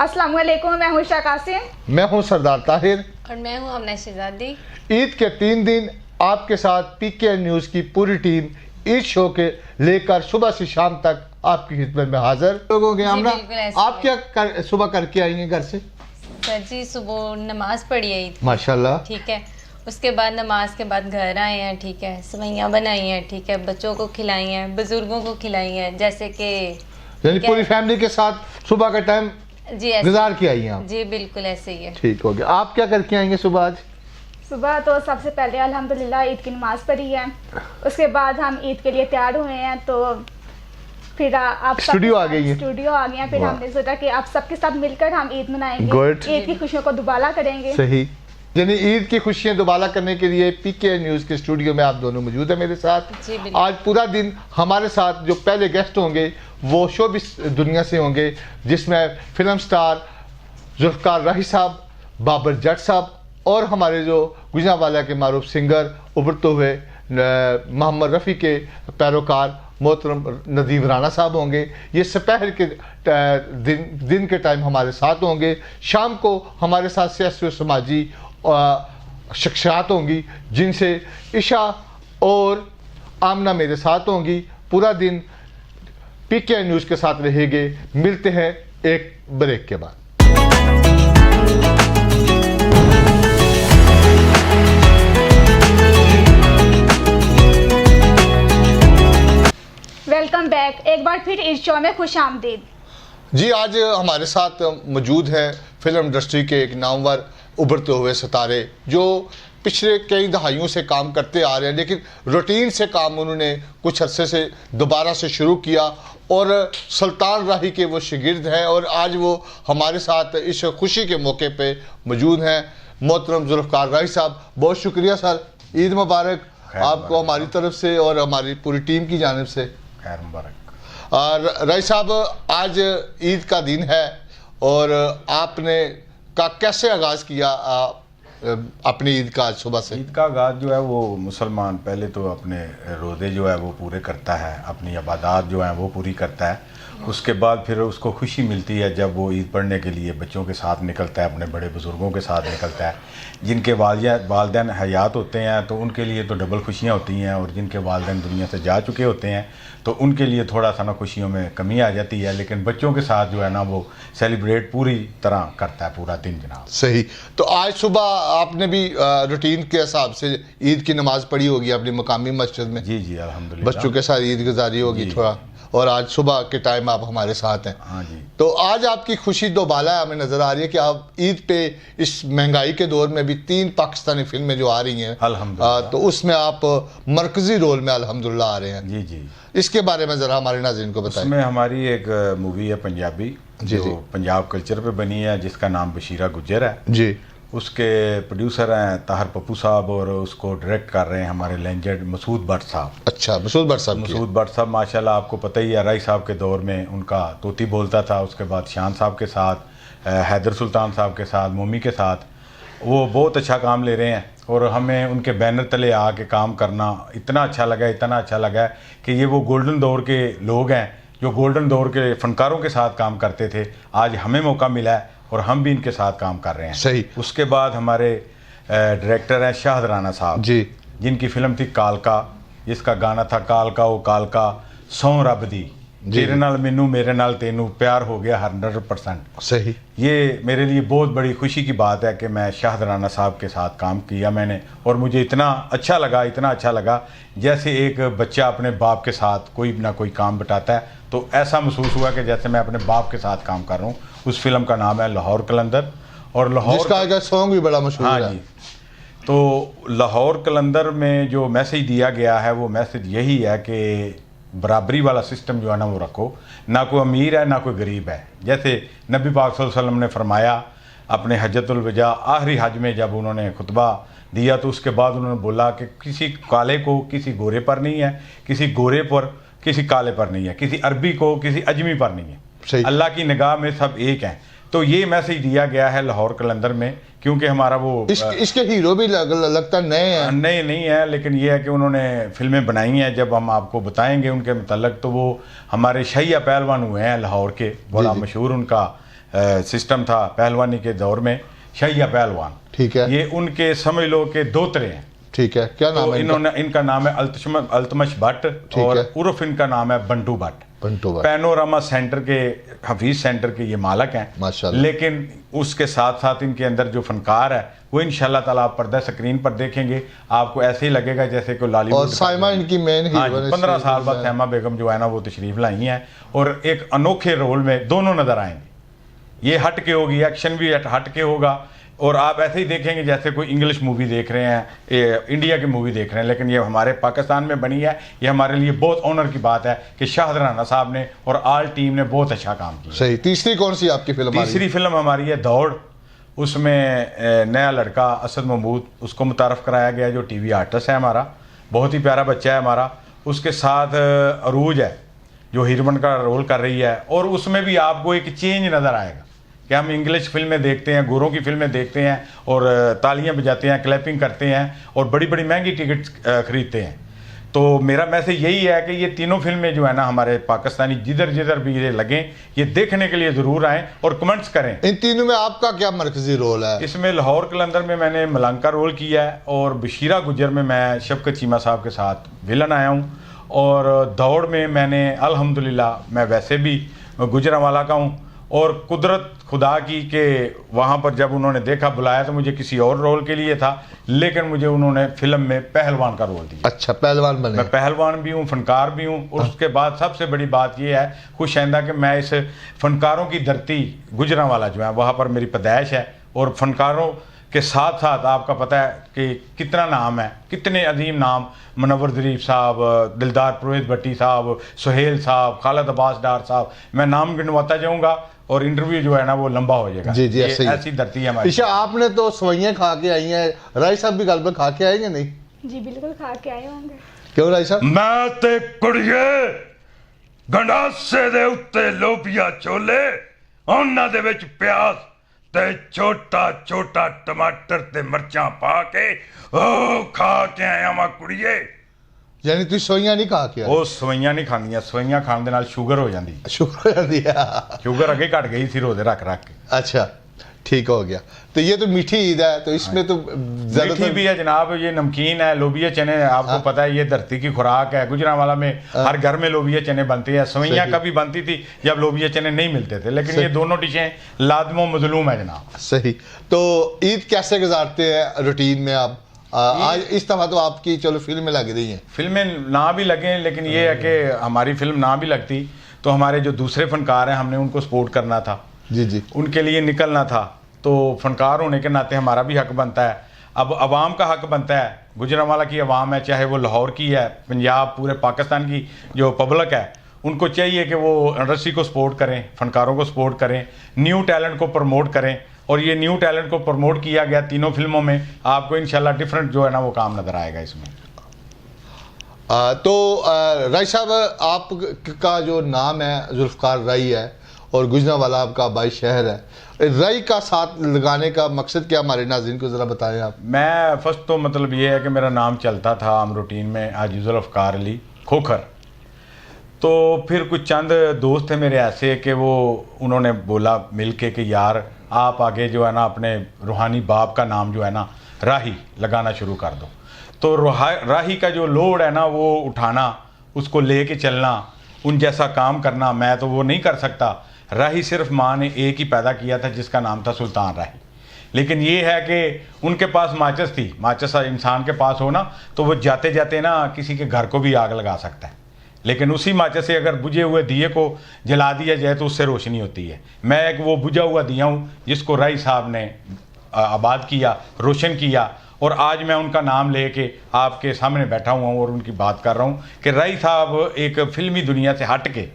अस्सलाम वालेकुम, मैं हूं शाह कासिम। मैं हूं सरदार ताहिर और मैं हूं अमना शहजादी। ईद के 3 दिन आपके साथ पीके न्यूज़ की पूरी टीम ईद शो के लेकर सुबह से शाम तक आपकी खिदमत में हाजिर लोगों के। आमना, आप क्या सुबह करके आई हैं घर से? सर जी, सुबह नमाज पढ़ी है माशाल्लाह, ठीक है। उसके बाद नमाज के बाद घर आए हैं, ठीक है। सवैयाँ बनाई हैं, ठीक है। बच्चों को खिलाई हैं, बुजुर्गों को खिलाई हैं, जैसे कि यानी पूरी फैमिली के साथ सुबह का टाइम जी गुजार के आई हैं आप? जी बिल्कुल ऐसे ही है। ठीक हो गया। आप क्या करके आएंगे सुबह आज? सुबह तो सबसे पहले अल्हम्दुलिल्लाह ईद की नमाज पढ़ी है। उसके बाद हम ईद के लिए तैयार हुए हैं, तो फिर आप स्टूडियो आ गई हैं? स्टूडियो आ गए हैं। फिर हमने सोचा कि आप सबके साथ मिलकर हम ईद मनाएंगे, Good. ईद की खुशियों को दुबाला करेंगे। सही, यानी ईद की खुशियां दुबाला करने के लिए पीके न्यूज़ के स्टूडियो में आप दोनों मौजूद हैं मेरे साथ। जी बिल्कुल। आज पूरा दिन हमारे साथ जो पहले गेस्ट होंगे वो शोबिस दुनिया से होंगे, जिसमें फिल्म स्टार जुल्फ़कार राही साहब, बाबर जट साहब और हमारे जो गुजरांवाला के मारूफ सिंगर उभरते हुए मोहम्मद रफ़ी के पैरोकार मोहतरम नदीम राना साहब होंगे। ये दोपहर के दिन के टाइम हमारे साथ होंगे। शाम को हमारे साथ सियासी और समाजी शख्सियात होंगी, जिनसे इशा और आमना मेरे साथ होंगी। पूरा दिन पीके न्यूज़ के साथ रहेंगे। मिलते हैं एक ब्रेक के बाद। वेलकम बैक, एक बार फिर ईद शो में खुश आमदीद। जी, आज हमारे साथ मौजूद हैं फिल्म इंडस्ट्री के एक नामवर उभरते हुए सितारे, जो पिछले कई दहाइयों से काम करते आ रहे हैं, लेकिन रूटीन से काम उन्होंने कुछ अरसे से दोबारा से शुरू किया और सुल्तान राही के वो शागिर्द हैं और आज वो हमारे साथ इस खुशी के मौके पे मौजूद हैं। मोहतरम जुल्फ़कार राही साहब, बहुत शुक्रिया सर। ईद मुबारक आपको हमारी तरफ से और हमारी पूरी टीम की जानिब से। खैर मुबारक। और राही साहब, आज ईद का दिन है और आपने का कैसे आगाज़ किया अपनी ईद का? आज सुबह से ईद का आगाज़ जो है वो मुसलमान पहले तो अपने रोज़े जो है वो पूरे करता है, अपनी इबादत जो है वो पूरी करता है। उसके बाद फिर उसको खुशी मिलती है जब वो ईद पढ़ने के लिए बच्चों के साथ निकलता है, अपने बड़े बुज़ुर्गों के साथ निकलता है। जिनके वालिदैन हयात होते हैं तो उनके लिए तो डबल खुशियाँ होती हैं, और जिनके वालिदैन दुनिया से जा चुके होते हैं तो उनके लिए थोड़ा सा ना खुशियों में कमी आ जाती है। लेकिन बच्चों के साथ जो है ना वो सेलिब्रेट पूरी तरह करता है पूरा दिन जनाब। सही। तो आज सुबह आपने भी रूटीन के हिसाब से ईद की नमाज़ पढ़ी होगी अपनी मुकामी मस्जिद में? जी जी अल्हम्दुलिल्लाह। बच्चों के साथ ईद गुजारी होगी थोड़ा, और आज सुबह के टाइम आप हमारे साथ हैं। हाँ जी। तो आज आपकी खुशी दोबाला हमें नज़र आ रही है कि आप ईद पे इस महंगाई के दौर में भी 3 पाकिस्तानी फिल्में जो आ रही हैं अल्हम्दुलिल्लाह, तो उसमें आप मरकजी रोल में अल्हम्दुलिल्लाह आ रहे हैं। जी जी। इसके बारे में ज़रा हमारे नाज़रीन को बताएं। उसमें हमारी एक मूवी है पंजाबी, जो पंजाब कल्चर पे बनी है, जिसका नाम बशीरा गुज्जर है जी। उसके प्रोड्यूसर हैं ताहर पप्पू साहब, और उसको डायरेक्ट कर रहे हैं हमारे लेजेंड मसूद भट्ट साहब। अच्छा, मसूद भट्ट साहब। मसूद भट्ट साहब माशाल्लाह आपको पता ही है, राही साहब के दौर में उनका तोती बोलता था। उसके बाद शान साहब के साथ, हैदर सुल्तान साहब के साथ, मोमी के साथ वो बहुत अच्छा काम ले रहे हैं। और हमें उनके बैनर तले आके काम करना इतना अच्छा लगा, इतना अच्छा लगा कि ये वो गोल्डन दौर के लोग हैं जो गोल्डन दौर के फनकारों के साथ काम करते थे। आज हमें मौका मिला है और हम भी इनके साथ काम कर रहे हैं। सही। उसके बाद हमारे डायरेक्टर हैं शाहद राना साहब जी, जिनकी फिल्म थी कालका, जिसका गाना था कालका ओ कालका सौ रब दी, तेरे नाल मैनू मेरे नाल तेनू प्यार हो गया 100%। सही। ये मेरे लिए बहुत बड़ी खुशी की बात है कि मैं शाहद राना साहब के साथ काम किया मैंने, और मुझे इतना अच्छा लगा, इतना अच्छा लगा जैसे एक बच्चा अपने बाप के साथ कोई ना कोई काम बटाता है, तो ऐसा महसूस हुआ कि जैसे मैं अपने बाप के साथ काम कर रहा हूँ। उस फिल्म का नाम है लाहौर कलंदर, और लाहौर सॉन्ग भी बड़ा मशहूर है। हाँ जी। तो लाहौर कलंदर में जो मैसेज दिया गया है वो मैसेज यही है कि बराबरी वाला सिस्टम जो है ना वो रखो, ना कोई अमीर है ना कोई गरीब है। जैसे नबी पाक सल्लल्लाहु अलैहि वसल्लम ने फरमाया अपने हज्जतुल वजा आखिरी हज में जब उन्होंने खुतबा दिया, तो उसके बाद उन्होंने बोला कि किसी काले को किसी गोरे पर नहीं है, किसी गोरे पर किसी काले पर नहीं है, किसी अरबी को किसी अजमी पर नहीं है, अल्लाह की निगाह में सब एक हैं। तो ये मैसेज दिया गया है लाहौर कलंदर में, क्योंकि हमारा वो इसके हीरो भी लगता नए हैं। नए नहीं है, लेकिन ये है कि उन्होंने फिल्में बनाई हैं। जब हम आपको बताएंगे उनके मतलब, तो वो हमारे शहिया पहलवान हुए हैं लाहौर के, बड़ा मशहूर उनका सिस्टम था पहलवानी के दौर में, शैया पहलवान, ठीक है, ये उनके समझ लो कि दोतरे हैं। ठीक है, क्या नाम तो है इन्होंने, इनका नाम है अल्तमश भट्ट और है। उर्फ इनका नाम है बंटू भट्ट। बंटू भट्ट पैनोरामा सेंटर के, हफीज सेंटर के ये मालक हैं माशाल्लाह। लेकिन उसके साथ साथ इनके अंदर जो फनकार है वो इंशाल्लाह ताला आप पर्दा स्क्रीन पर देखेंगे, आपको ऐसे ही लगेगा जैसे कोई लाली। और साइमा इनकी मेन हीरोइन है। 15 साल बाद सैमा बेगम जो है ना वो तशरीफ लाई हैं और एक अनोखे रोल में दोनों नजर आएंगे। ये हट के होगी, एक्शन भी हट के होगा, और आप ऐसे ही देखेंगे जैसे कोई इंग्लिश मूवी देख रहे हैं, इंडिया की मूवी देख रहे हैं, लेकिन ये हमारे पाकिस्तान में बनी है। ये हमारे लिए बहुत ऑनर की बात है कि शाहिद राणा साहब ने और आल टीम ने बहुत अच्छा काम किया। सही। तीसरी कौन सी आपकी फिल्म? तीसरी फिल्म हमारी है दौड़। उसमें नया लड़का असद महमूद, उसको मुतारफ़ कराया गया, जो टीवी आर्टिस्ट है हमारा, बहुत ही प्यारा बच्चा है हमारा। उसके साथ अरूज है जो हीरोइन का रोल कर रही है, और उसमें भी आपको एक चेंज नज़र आएगा कि हम इंग्लिश फिल्में देखते हैं, गोरों की फिल्में देखते हैं और तालियां बजाते हैं, क्लैपिंग करते हैं और बड़ी बड़ी महंगी टिकट खरीदते हैं। तो मेरा मैसेज यही है कि ये तीनों फिल्में जो है ना हमारे पाकिस्तानी, जिधर जिधर भी ये लगें, ये देखने के लिए ज़रूर आएँ और कमेंट्स करें। इन तीनों में आपका क्या मरकजी रोल है? इसमें लाहौर कलंदर में मैंने मलंग का रोल किया है, और बशीरा गुजर में मैं शफकत चीमा साहब के साथ विलन आया हूँ, और दौड़ में मैंने अल्हम्दुलिल्लाह, मैं वैसे भी गुजरांवाला का हूँ, और कुदरत खुदा की के वहाँ पर जब उन्होंने देखा, बुलाया तो मुझे किसी और रोल के लिए था, लेकिन मुझे उन्होंने फिल्म में पहलवान का रोल दिया। अच्छा, पहलवान बने? मैं पहलवान भी हूँ, फनकार भी हूँ। और उसके बाद सबसे बड़ी बात यह है खुश आइंदा कि मैं इस फनकारों की धरती गुजरांवाला जो है वहाँ पर मेरी पैदाइश है, और फनकारों के साथ साथ आपका पता है कि कितना नाम है, कितने अजीम नाम, मुनव्वर ज़रीफ साहब, दिलदार परवेज़ भट्टी साहब, सुहेल साहब, खालिद अब्बास डार साहब, मैं नाम गिनवाता जाऊँगा और इंटरव्यू जो है ना वो लंबा हो जाएगा। जी जी, ऐसी धरती है हमारी। ईशा, आपने तो सवैयां खा के आई हैं, राय साहब भी गल में खा के आएंगे? नहीं जी बिल्कुल खा के आए होंगे। क्यों राय साहब? मैं ते कुड़िए गंडासे दे उत्ते लोबिया छोले, उन्हां दे विच प्याज ते छोटा छोटा टमाटर ते मिर्चां पा के ओ खा के आया वा कुड़िए। यानी तुम सवैयां नहीं खा के आए? ਉਹ ਸਵਈਆਂ ਨਹੀਂ ਖਾਂਦੀਆਂ, ਸਵਈਆਂ ਖਾਣ ਦੇ ਨਾਲ ਸ਼ੂਗਰ ਹੋ ਜਾਂਦੀ। शुक्र हो जाती है। ਸ਼ੂਗਰ ਅੱਗੇ ਘਟ ਗਈ ਸੀ ਰੋਜ਼ੇ ਰੱਖ ਰੱਖ के। अच्छा, ठीक हो गया। तो ये तो मीठी ईद है, तो इसमें तो मीठी ज्यादातर भी है जनाब, ये नमकीन है, लोबिया चने आपको पता है ये धरती की खुराक है। गुजरांवाला में हर घर में लोबिया चने बनते हैं। सवैयां सही। कभी बनती थी जब लोबिया चने नहीं मिलते थे, लेकिन सही। ये दोनों डिशें लाजमो मजलूम है जनाब। सही। तो ईद कैसे गुजारते हैं रूटीन में आप? आज इस दफा तो आपकी चलो फिल्में लग रही हैं। फिल्में ना भी लगें, लेकिन ये है कि हमारी फिल्म ना भी लगती तो हमारे जो दूसरे फनकार हैं हमने उनको सपोर्ट करना था, जी जी, उनके लिए निकलना था। तो फनकार होने के नाते हमारा भी हक बनता है। अब आवाम का हक बनता है, गुजरांवाला की आवाम है, चाहे वो लाहौर की है, पंजाब, पूरे पाकिस्तान की जो पब्लिक है, उनको चाहिए कि वो इंडस्ट्री को सपोर्ट करें, फनकारों को सपोर्ट करें, न्यू टैलेंट को प्रमोट करें। और ये न्यू टैलेंट को प्रमोट किया गया तीनों फिल्मों में। आपको इंशाल्लाह डिफरेंट जो है ना वो काम नज़र आएगा इसमें। तो राय साहब, आपका जो नाम है जुल्फ़कार राय है और गुजरांवाला आपका आबाई शहर है, राय का साथ लगाने का मकसद क्या, हमारे नाज़रीन को ज़रा बताएं आप। मैं फर्स्ट तो मतलब ये है कि मेरा नाम चलता था आम रूटीन में आज जुल्फ़कार अली खोखर। तो फिर कुछ चंद दोस्त थे मेरे ऐसे कि वो उन्होंने बोला मिल के कि यार आप आगे जो है ना अपने रूहानी बाप का नाम जो है ना राही लगाना शुरू कर दो। तो राही का जो लोड है ना वो उठाना, उसको लेके चलना, उन जैसा काम करना, मैं तो वो नहीं कर सकता। राही सिर्फ माँ ने एक ही पैदा किया था जिसका नाम था सुल्तान राही। लेकिन ये है कि उनके पास माचिस थी, माचिस इंसान के पास हो ना तो वो जाते जाते ना किसी के घर को भी आग लगा सकता है, लेकिन उसी माचिस से अगर बुझे हुए दिए को जला दिया जाए तो उससे रोशनी होती है। मैं एक वो बुझा हुआ दिया हूँ जिसको राय साहब ने आबाद किया, रोशन किया, और आज मैं उनका नाम लेके आपके सामने बैठा हुआ हूँ और उनकी बात कर रहा हूँ कि राय साहब एक फिल्मी दुनिया से हट के,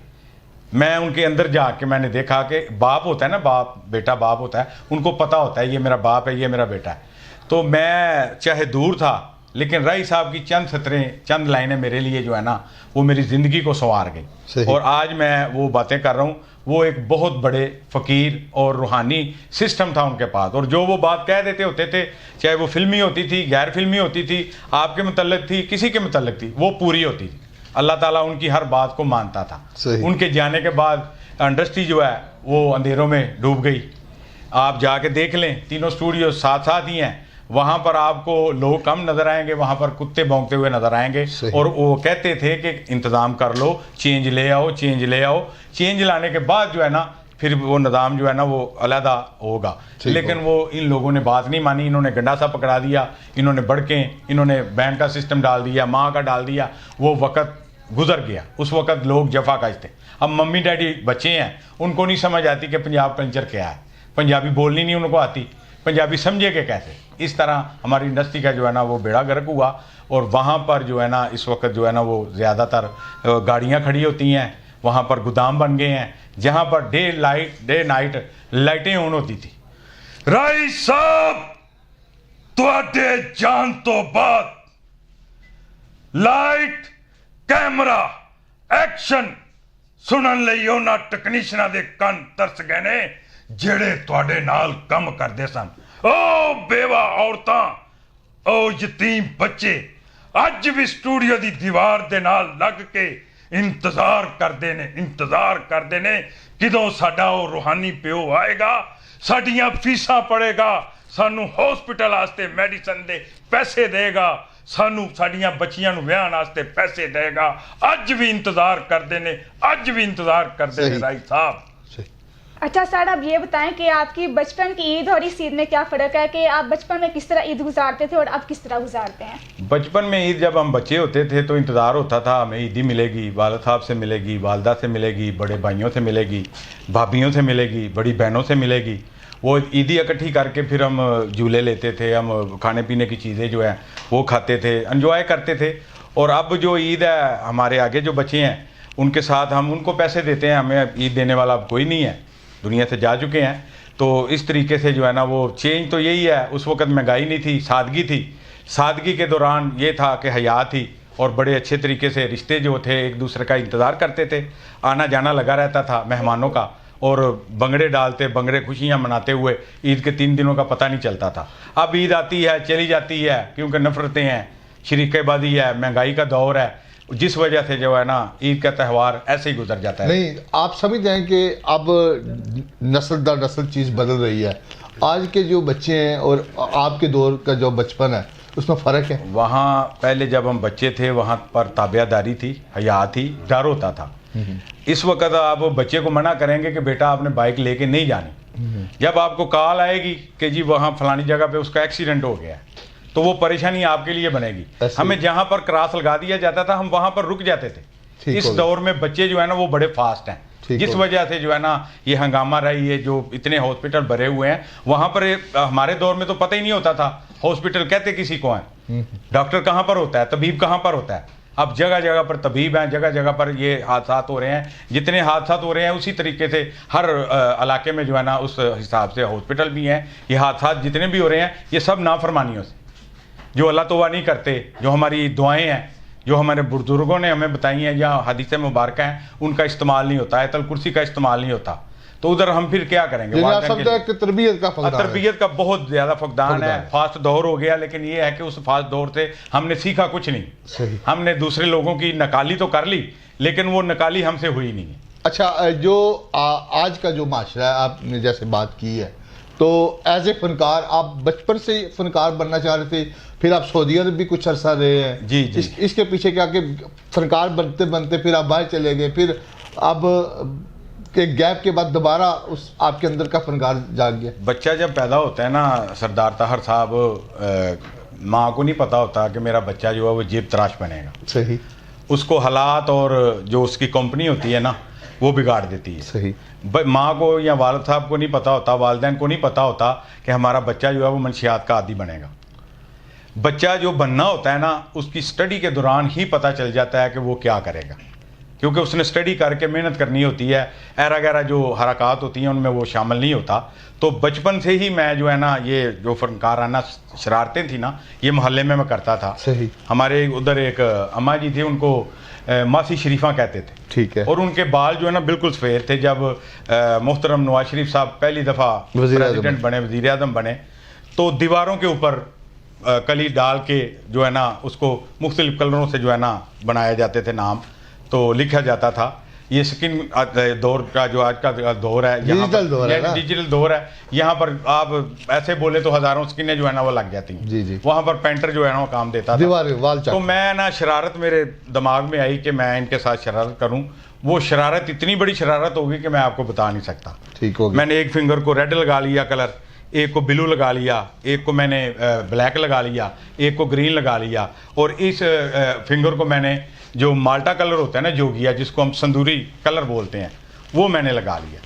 मैं उनके अंदर जाके मैंने देखा कि बाप होता है ना, बाप बेटा बाप होता है, उनको पता होता है ये मेरा बाप है, ये मेरा बेटा है। तो मैं चाहे दूर था, लेकिन राय साहब की चंद सतरें, चंद लाइनें मेरे लिए जो है ना वो मेरी ज़िंदगी को संवार गई। और आज मैं वो बातें कर रहा हूँ। वो एक बहुत बड़े फ़कीर और रूहानी सिस्टम था उनके पास, और जो वो बात कह देते होते थे, चाहे वो फिल्मी होती थी, गैर फिल्मी होती थी, आपके मुतल्लिक थी, किसी के मुतल्लिक थी, वो पूरी होती थी। अल्लाह ताला उनकी हर बात को मानता था। उनके जाने के बाद इंडस्ट्री जो है वो अंधेरों में डूब गई। आप जाके देख लें, तीनों स्टूडियो साथ साथ ही हैं, वहाँ पर आपको लोग कम नज़र आएंगे, वहाँ पर कुत्ते भौंकते हुए नज़र आएंगे। और वो कहते थे कि इंतज़ाम कर लो, चेंज ले आओ, चेंज ले आओ। चेंज लाने के बाद जो है ना फिर वो निज़ाम जो है ना वो अलहदा होगा। लेकिन वो इन लोगों ने बात नहीं मानी, इन्होंने गंडासा पकड़ा दिया, इन्होंने बड़कें, इन्होंने बैंक का सिस्टम डाल दिया, माँ का डाल दिया। वो वक़्त गुजर गया, उस वक़्त लोग जफाकश थे। अब मम्मी डैडी बच्चे हैं, उनको नहीं समझ आती कि पंजाब कल्चर क्या है, पंजाबी बोलनी नहीं उनको आती, पंजाबी समझेंगे कैसे। इस तरह हमारी इंडस्ट्री का जो है ना वो बेड़ा गर्क हुआ। और वहाँ पर जो है ना इस वक्त जो है ना वो ज़्यादातर गाड़ियाँ खड़ी होती हैं, वहाँ पर गोदाम बन गए हैं जहाँ पर डे नाइट लाइटें ऑन होती थी। राई साहब, तुहाडे जान तो बाद लाइट कैमरा एक्शन सुनन लई उन्हां टैक्नीशियनां दे कंन तरस गए ने ਜਿਹੜੇ ਤੁਹਾਡੇ ਨਾਲ ਕੰਮ ਕਰਦੇ ਸਨ। ਉਹ ਬੇਵਾ ਔਰਤਾਂ, ਉਹ ਯਤੀਮ ਬੱਚੇ ਅੱਜ ਵੀ ਸਟੂਡੀਓ ਦੀ ਦੀਵਾਰ ਦੇ ਨਾਲ ਲੱਗ ਕੇ ਇੰਤਜ਼ਾਰ ਕਰਦੇ ਨੇ ਕਿਦੋਂ ਸਾਡਾ ਉਹ ਰੂਹਾਨੀ ਪਿਓ ਆਏਗਾ, ਸਾਡੀਆਂ ਫੀਸਾਂ ਪੜੇਗਾ, ਸਾਨੂੰ ਹਸਪੀਟਲ ਵਾਸਤੇ ਮੈਡੀਸਨ ਦੇ ਪੈਸੇ ਦੇਗਾ, ਸਾਨੂੰ ਸਾਡੀਆਂ ਬੱਚੀਆਂ ਨੂੰ ਵਿਆਹਣ ਵਾਸਤੇ ਪੈਸੇ ਦੇਗਾ। ਅੱਜ ਵੀ ਇੰਤਜ਼ਾਰ ਕਰਦੇ ਨੇ ਰਾਈ ਸਾਹਿਬ। अच्छा सर, अब ये बताएं कि आपकी बचपन की ईद और इस ईद में क्या फ़र्क है, कि आप बचपन में किस तरह ईद गुजारते थे और अब किस तरह गुजारते हैं? बचपन में ईद जब हम बच्चे होते थे तो इंतज़ार होता था हमें ईदी मिलेगी, वालिद साहब से मिलेगी, वालदा से मिलेगी, बड़े भाइयों से मिलेगी, भाभियों से मिलेगी, बड़ी बहनों से मिलेगी। वो ईदी इकट्ठी करके फिर हम झूले लेते थे, हम खाने पीने की चीज़ें जो है वो खाते थे, एंजॉय करते थे। और अब जो ईद है, हमारे आगे जो बच्चे हैं उनके साथ हम उनको पैसे देते हैं, हमें ईद देने वाला अब कोई नहीं है, दुनिया से जा चुके हैं। तो इस तरीके से जो है ना वो चेंज तो यही है। उस वक्त महंगाई नहीं थी, सादगी थी। सादगी के दौरान ये था कि हया थी और बड़े अच्छे तरीके से रिश्ते जो थे एक दूसरे का इंतज़ार करते थे, आना जाना लगा रहता था मेहमानों का, और बंगड़े डालते, बंगड़े खुशियाँ मनाते हुए ईद के 3 दिनों का पता नहीं चलता था। अब ईद आती है चली जाती है, क्योंकि नफ़रतें हैं, शरीकेबाजी है, महंगाई का दौर है, जिस वजह से जो है ना ईद का त्यौहार ऐसे ही गुजर जाता है। नहीं, आप समझ जाएं कि अब नस्ल दर नस्ल चीज़ बदल रही है। आज के जो बच्चे हैं और आपके दौर का जो बचपन है उसमें फ़र्क है। वहाँ पहले जब हम बच्चे थे वहाँ पर ताबियादारी थी, हया थी, डर होता था। इस वक्त आप बच्चे को मना करेंगे कि बेटा आपने बाइक लेके नहीं जानी, जब आपको कॉल आएगी कि जी वहाँ फलानी जगह पे उसका एक्सीडेंट हो गया है, तो वो परेशानी आपके लिए बनेगी। हमें जहाँ पर क्रॉस लगा दिया जाता था हम वहाँ पर रुक जाते थे। इस दौर में बच्चे जो है ना वो बड़े फास्ट हैं, जिस वजह से जो है ना ये हंगामा रही है, जो इतने हॉस्पिटल भरे हुए हैं। वहाँ पर हमारे दौर में तो पता ही नहीं होता था हॉस्पिटल कहते किसी को हैं, डॉक्टर कहाँ पर होता है, तबीब कहाँ पर होता है। अब जगह जगह पर तबीब हैं, जगह जगह पर ये हादसा हो रहे हैं। जितने हादसा हो रहे हैं उसी तरीके से हर इलाके में जो है ना उस हिसाब से हॉस्पिटल भी हैं। ये हादसा जितने भी हो रहे हैं ये सब नाफरमानियों से, जो अल्लाह तौबा नहीं करते, जो हमारी दुआएं हैं, जो हमारे बुजुर्गों ने हमें बताई हैं या हदीस मुबारक हैं, उनका इस्तेमाल नहीं होता है, आयतल कुर्सी का इस्तेमाल नहीं होता। तो उधर हम फिर क्या करेंगे? तरबियत का बहुत ज़्यादा फकदान है। फास्ट दौर हो गया, लेकिन ये है कि उस फास्ट दौर से हमने सीखा कुछ नहीं। हमने दूसरे लोगों की नकाली तो कर ली, लेकिन वो नकाली हमसे हुई नहीं। अच्छा, जो आज का जो माशरा है, आपने जैसे बात की है, तो एज ए फनकार आप बचपन से फनकार बनना चाह रहे थे, फिर आप सऊदीया में भी कुछ अरसा रहे हैं। जी जी। इसके पीछे क्या कि फनकार बनते बनते फिर आप बाहर चले गए, फिर अब एक गैप के बाद दोबारा उस आपके अंदर का फनकार जाग गया। बच्चा जब पैदा होता है ना सरदार ताहर साहब, माँ को नहीं पता होता कि मेरा बच्चा जो है वो जेब तराश बनेगा। सही। उसको हालात और जो उसकी कंपनी होती है ना वो बिगाड़ देती है। सही। माँ को या वालिद साहब को नहीं पता होता, वालिदैन को नहीं पता होता कि हमारा बच्चा जो है वो मंशियात का आदी बनेगा। बच्चा जो बनना होता है ना उसकी स्टडी के दौरान ही पता चल जाता है कि वो क्या करेगा, क्योंकि उसने स्टडी करके मेहनत करनी होती है। ऐरा गैरा जो हरकत होती हैं उनमें वो शामिल नहीं होता। तो बचपन से ही मैं जो है ना ये जो फनकाराना शरारतें थी ना ये मोहल्ले में मैं करता था। सही। हमारे उधर एक अम्मा जी थे, उनको मासी शरीफा कहते थे। ठीक है। और उनके बाल जो है ना बिल्कुल सफ़ेद थे। जब मोहतरम नवाज शरीफ साहब पहली दफ़ा प्रेसिडेंट बने, वज़ीर आज़म बने, तो दीवारों के ऊपर कली डाल के जो है ना उसको मुख्तलिफ कलरों से जो है ना बनाए जाते थे नाम, तो लिखा जाता था ये स्किन दौर का जो आज का दौर है, यहाँ डिजिटल दौर है ना? डिजिटल दौर है। यहाँ पर आप ऐसे बोले तो हजारों स्किनें जो है ना वो लग जाती हैं। जी जी। वहाँ पर पेंटर जो है ना वो काम देता था। दीवार वाल तो मैं ना शरारत मेरे दिमाग में आई कि मैं इनके साथ शरारत करूं। वो शरारत इतनी बड़ी शरारत होगी कि मैं आपको बता नहीं सकता। ठीक हो गया। मैंने एक फिंगर को रेड लगा लिया कलर, एक को ब्लू लगा लिया, एक को मैंने ब्लैक लगा लिया, एक को ग्रीन लगा लिया, और इस फिंगर को मैंने जो माल्टा कलर होता है ना जोगिया, जिसको हम संदूरी कलर बोलते हैं, वो मैंने लगा लिया।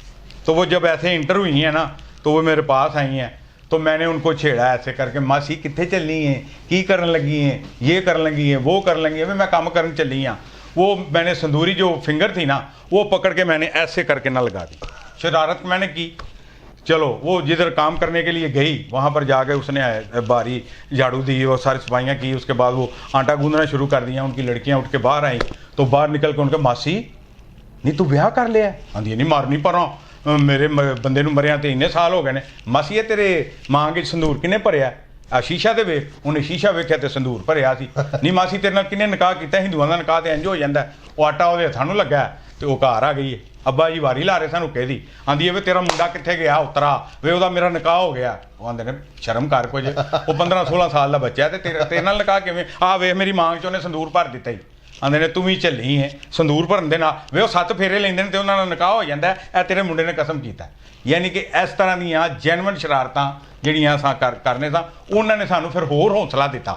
तो वो जब ऐसे इंटर हुई हैं ना तो वो मेरे पास आई हैं, तो मैंने उनको छेड़ा ऐसे करके, मासी कितने चलनी है, की करन लगी हैं, ये कर लगी हैं, वो कर लगी हैं, मैं काम करन चली हाँ। वो मैंने संदूरी जो फिंगर थी ना वो पकड़ के मैंने ऐसे करके ना लगा दी। शरारत मैंने की। चलो वो जिधर काम करने के लिए गई वहाँ पर जाके उसने बारी झाड़ू दी और सारी सफाइयाँ की। उसके बाद वो आटा गूंदना शुरू कर दिया। उनकी लड़कियाँ उठ के बाहर आई, तो बाहर निकल के उनके, मासी नहीं तू ब्याह कर लिया? आंधी नहीं मारनी पर मेरे बंदे नूं मरिया तो इन्ने साल हो गए ने। मासी ये तेरे मां के संदूर किने भरिया? आ शीशा दे वे। उन्हें शीशा वेख्या तो संदूर भरिया सी। नहीं मासी तेरे नाल किने निकाह किया? हिंदुआं दा निकाह तो इंज हो जाता है। वो आटा वो हथां नूं लगा तो वो घर आ गई है। अब्बा जी वारी ला रहे सन हुक्के दी। आंदी है वे तेरा मुंडा कित्थे गया उतरा वे, ओदा मेरा निकाह हो गया। वो आंदे ने शर्म कर कुछ, वो 15-16 साल का बच्चा है ते तेरे नाल निकाह किवें? आ वे मेरी मां च उन्हें संदूर भर दिता ही। आंदे ने तू भी झल्ली है संदूर भरन दे नाल वे 7 फेरे लेंदे ने ते उन्हां नाल निकाह हो जांदा है। ए तेरे मुंडे ने कसम कीता। यानी कि इस तरह दीयां जेनवन शरारतां ਜਿਹੜੀਆਂ असां करने सां, उन्हां ने सानू फिर होर हौसला दिता।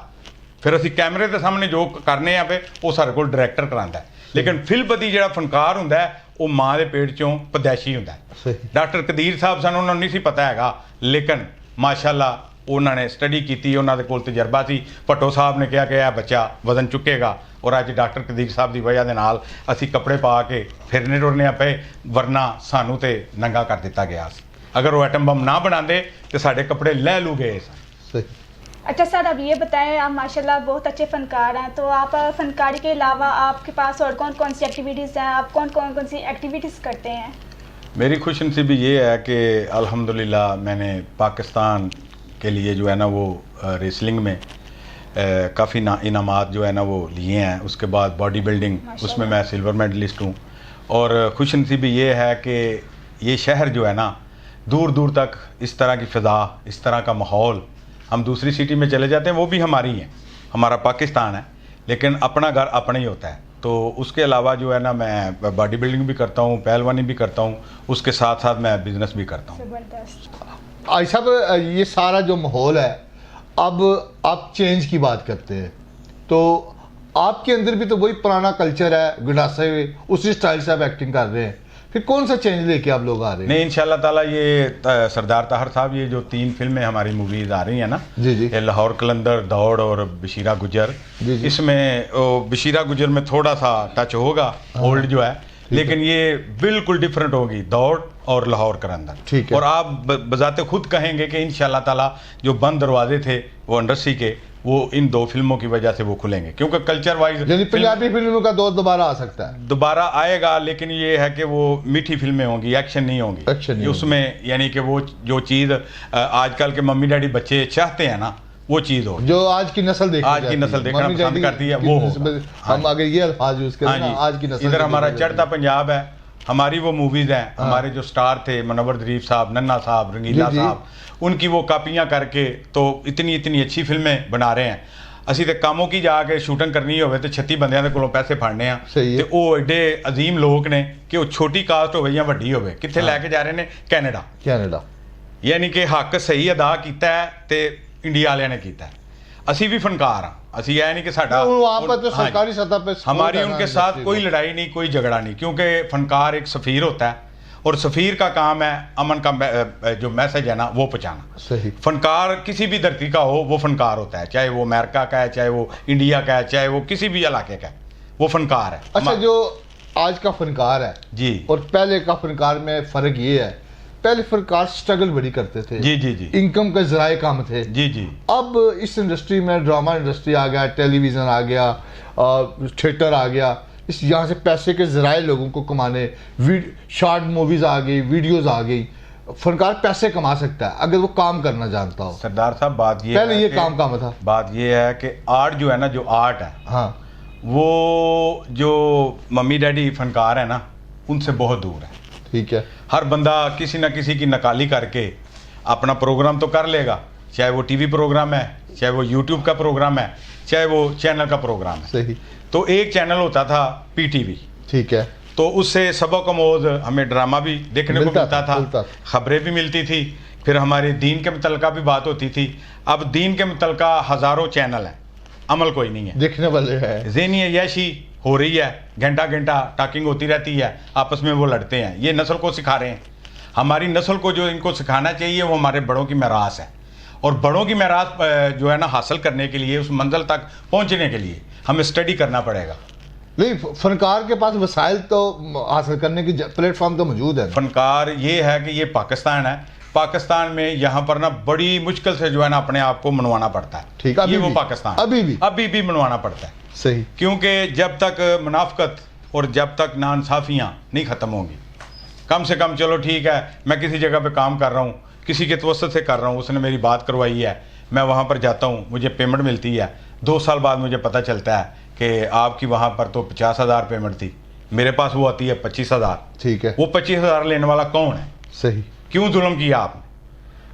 फिर असीं कैमरे के सामने जो करने आ पे वो सारे कोल डायरैक्टर करांदा है। लेकिन फिल्मपति जिहड़ा फनकार हुंदा है वो माँ के पेट चों पैदाइशी हुंदा है। डॉक्टर कदीर साहब सन, उन्होंने नहीं सी पता हैगा, लेकिन माशाअल्लाह उन्होंने स्टडी की, उन्होंने कोल तजर्बा सी। भट्टो साहब ने कहा कि यह बच्चा वजन चुकेगा, और अज डॉक्टर कदीर साहब की वजह के नाल असीं कपड़े पा के फिरने टुरने पे, वरना सानू तो नंगा कर दिता गया। अगर वो एटम बम ना बनाते तो साढ़े कपड़े लह लू गए सन। अच्छा सर, अब ये बताएं, आप माशाल्लाह बहुत अच्छे फनकार हैं, तो आप फनकारी के अलावा आपके पास और कौन कौन सी एक्टिविटीज़ हैं? आप कौन कौन सी एक्टिविटीज़ करते हैं? मेरी खुशनसीबी ये है कि अल्हम्दुलिल्लाह मैंने पाकिस्तान के लिए जो है ना वो रेसलिंग में काफ़ी इनामात जो है ना वो लिए हैं। उसके बाद बॉडी बिल्डिंग, उसमें मैं सिल्वर मेडलिस्ट हूँ। और खुशनसीबी ये है कि ये शहर जो है ना दूर दूर तक इस तरह की फ़िज़ा, इस तरह का माहौल, हम दूसरी सिटी में चले जाते हैं वो भी हमारी हैं, हमारा पाकिस्तान है, लेकिन अपना घर अपना ही होता है। तो उसके अलावा जो है ना मैं बॉडी बिल्डिंग भी करता हूँ, पहलवानी भी करता हूँ, उसके साथ साथ मैं बिज़नेस भी करता हूँ। ज़बरदस्त। आई साहब ये सारा जो माहौल है, अब आप चेंज की बात करते हैं तो आपके अंदर भी तो वही पुराना कल्चर है, गंडासे हुए उसी स्टाइल से आप एक्टिंग कर रहे हैं, फिर कौन सा चेंज लेके आप लोग आ रहे हैं? नहीं, इंशाल्लाह ताला ये सरदार ताहर साहब, ये जो 3 फिल्में हमारी मूवीज आ रही हैं ना, जी जी, ये लाहौर कलंदर, दौड़ और बशीरा गुजर, जी जी, इसमें बशीरा गुजर में थोड़ा सा टच होगा ओल्ड जो है, लेकिन ये बिल्कुल डिफरेंट होगी दौड़ और लाहौर कलंदर। ठीक है। और आप बजाते खुद कहेंगे कि इंशाल्लाह ताला जो बंद दरवाजे थे वो इंडस्ट्री के, वो इन 2 फिल्मों की वजह से वो खुलेंगे, क्योंकि कल्चर वाइज यानी पंजाबी फिल्मों का दौर दोबारा आ सकता है। दोबारा आएगा, लेकिन ये है कि वो मीठी फिल्में होंगी, एक्शन नहीं होंगी। एक्शन नहीं उसमें यानी कि वो जो चीज़ आजकल के मम्मी डैडी बच्चे चाहते हैं ना, वो चीज़ हो, जो आज की नस्ल देखना आज की नस्ल देखना पसंद करती है, वो होगा। हम अगर ये अल्फाज यूज करें ना, आज की नस्ल इधर हमारा चढ़ता पंजाब है, हमारी वो मूवीज़ हैं, हमारे जो स्टार थे मनोवर ज़रीफ साहब, नन्ना साहब, रंगीला साहब, उनकी वो कापियाँ करके तो इतनी इतनी अच्छी फिल्में बना रहे हैं। ਅਸੀਂ ਤੇ ਕਾਮੋਂ ਕੀ ਜਾ ਕੇ ਸ਼ੂਟਿੰਗ ਕਰਨੀ ਹੋਵੇ ਤੇ 36 ਬੰਦਿਆਂ ਦੇ ਕੋਲੋਂ ਪੈਸੇ ਫੜਨੇ ਆ, ਤੇ ਉਹ ਐਡੇ ਅਜ਼ੀਮ ਲੋਕ ਨੇ ਕਿ ਉਹ ਛੋਟੀ ਕਾਸਟ ਹੋਵੇ ਜਾਂ ਵੱਡੀ ਹੋਵੇ, ਕਿੱਥੇ ਲੈ ਕੇ ਜਾ ਰਹੇ ਨੇ? ਕੈਨੇਡਾ। ਯਾਨੀ ਕਿ ਹੱਕ ਸਹੀ ਅਦਾ ਕੀਤਾ ਹੈ ਤੇ ਇੰਡੀਆ ਵਾਲਿਆਂ ਨੇ ਕੀਤਾ ਹੈ। ਅਸੀਂ ਵੀ ਫਨਕਾਰ ਹਾਂ, ਅਸੀਂ ਇਹ ਨਹੀਂ कि साडा सरकारी सतह पे हमारी उनके साथ कोई लड़ाई नहीं, कोई झगड़ा नहीं, क्योंकि फनकार एक सफ़ीर होता है और सफ़ीर का काम है अमन का जो मैसेज है ना वो पहुँचाना। सही। फनकार किसी भी धरती का हो वो फनकार होता है, चाहे वो अमेरिका का है, चाहे वो इंडिया का है, चाहे वो किसी भी इलाके का है, वो फनकार है। अच्छा, जो आज का फनकार है जी और पहले का फनकार में फ़र्क ये है, पहले फनकार स्ट्रगल बड़ी करते थे, जी जी जी, इनकम के जराए कम थे। जी जी। अब इस इंडस्ट्री में ड्रामा इंडस्ट्री आ गया, टेलीविज़न आ गया, थिएटर आ गया, इस यहाँ से पैसे के जराए लोगों को कमाने, शॉर्ट मूवीज़ आ गई, वीडियोज़ आ गई, फनकार पैसे कमा सकता है अगर वो काम करना जानता हो। सरदार साहब बात ये पहले ये काम था, बात ये है कि आर्ट जो है ना, जो आर्ट है, हाँ, वो जो मम्मी डैडी फनकार है ना, उनसे बहुत दूर है। ठीक है। हर बंदा किसी ना किसी की नकाली करके अपना प्रोग्राम तो कर लेगा, चाहे वो टीवी प्रोग्राम है, चाहे वो यूट्यूब का प्रोग्राम है, चाहे वो चैनल का प्रोग्राम है। सही। तो एक चैनल होता था PTV, ठीक है। तो उससे सबकमोज हमें ड्रामा भी देखने को मिलता था, खबरें भी मिलती थी, फिर हमारे दीन के मुतल्लिका भी बात होती थी। अब दीन के मुतल्लिका हज़ारों चैनल हैं, अमल कोई नहीं है, देखने वाले हैं। ज़हनी अय्याशी हो रही है, घंटा घंटा टॉकिंग होती रहती है, आपस में वो लड़ते हैं। ये नस्ल को सिखा रहे हैं। हमारी नस्ल को जो इनको सिखाना चाहिए वो हमारे बड़ों की मैरास है, और बड़ों की मैरास जो है ना हासिल करने के लिए, उस मंजिल तक पहुंचने के लिए हमें स्टडी करना पड़ेगा। नहीं, फनकार के पास वसाइल तो हासिल करने की प्लेटफॉर्म तो मौजूद है। फनकार ये है कि ये पाकिस्तान है, पाकिस्तान में यहाँ पर ना बड़ी मुश्किल से जो है ना अपने आप को मनवाना पड़ता है। ठीक, ये वो पाकिस्तान अभी भी मनवाना पड़ता है। सही। क्योंकि जब तक मुनाफकत और जब तक नाइंसाफियाँ नहीं ख़त्म होंगी, कम से कम चलो ठीक है, मैं किसी जगह पे काम कर रहा हूँ, किसी के तवस्सुत से कर रहा हूँ, उसने मेरी बात करवाई है, मैं वहाँ पर जाता हूँ, मुझे पेमेंट मिलती है, 2 साल बाद मुझे पता चलता है कि आपकी वहाँ पर तो 50,000 पेमेंट थी, मेरे पास वो आती है 25,000। ठीक है। वो 25,000 लेने वाला कौन है? सही। क्यों जुल्म किया आपने?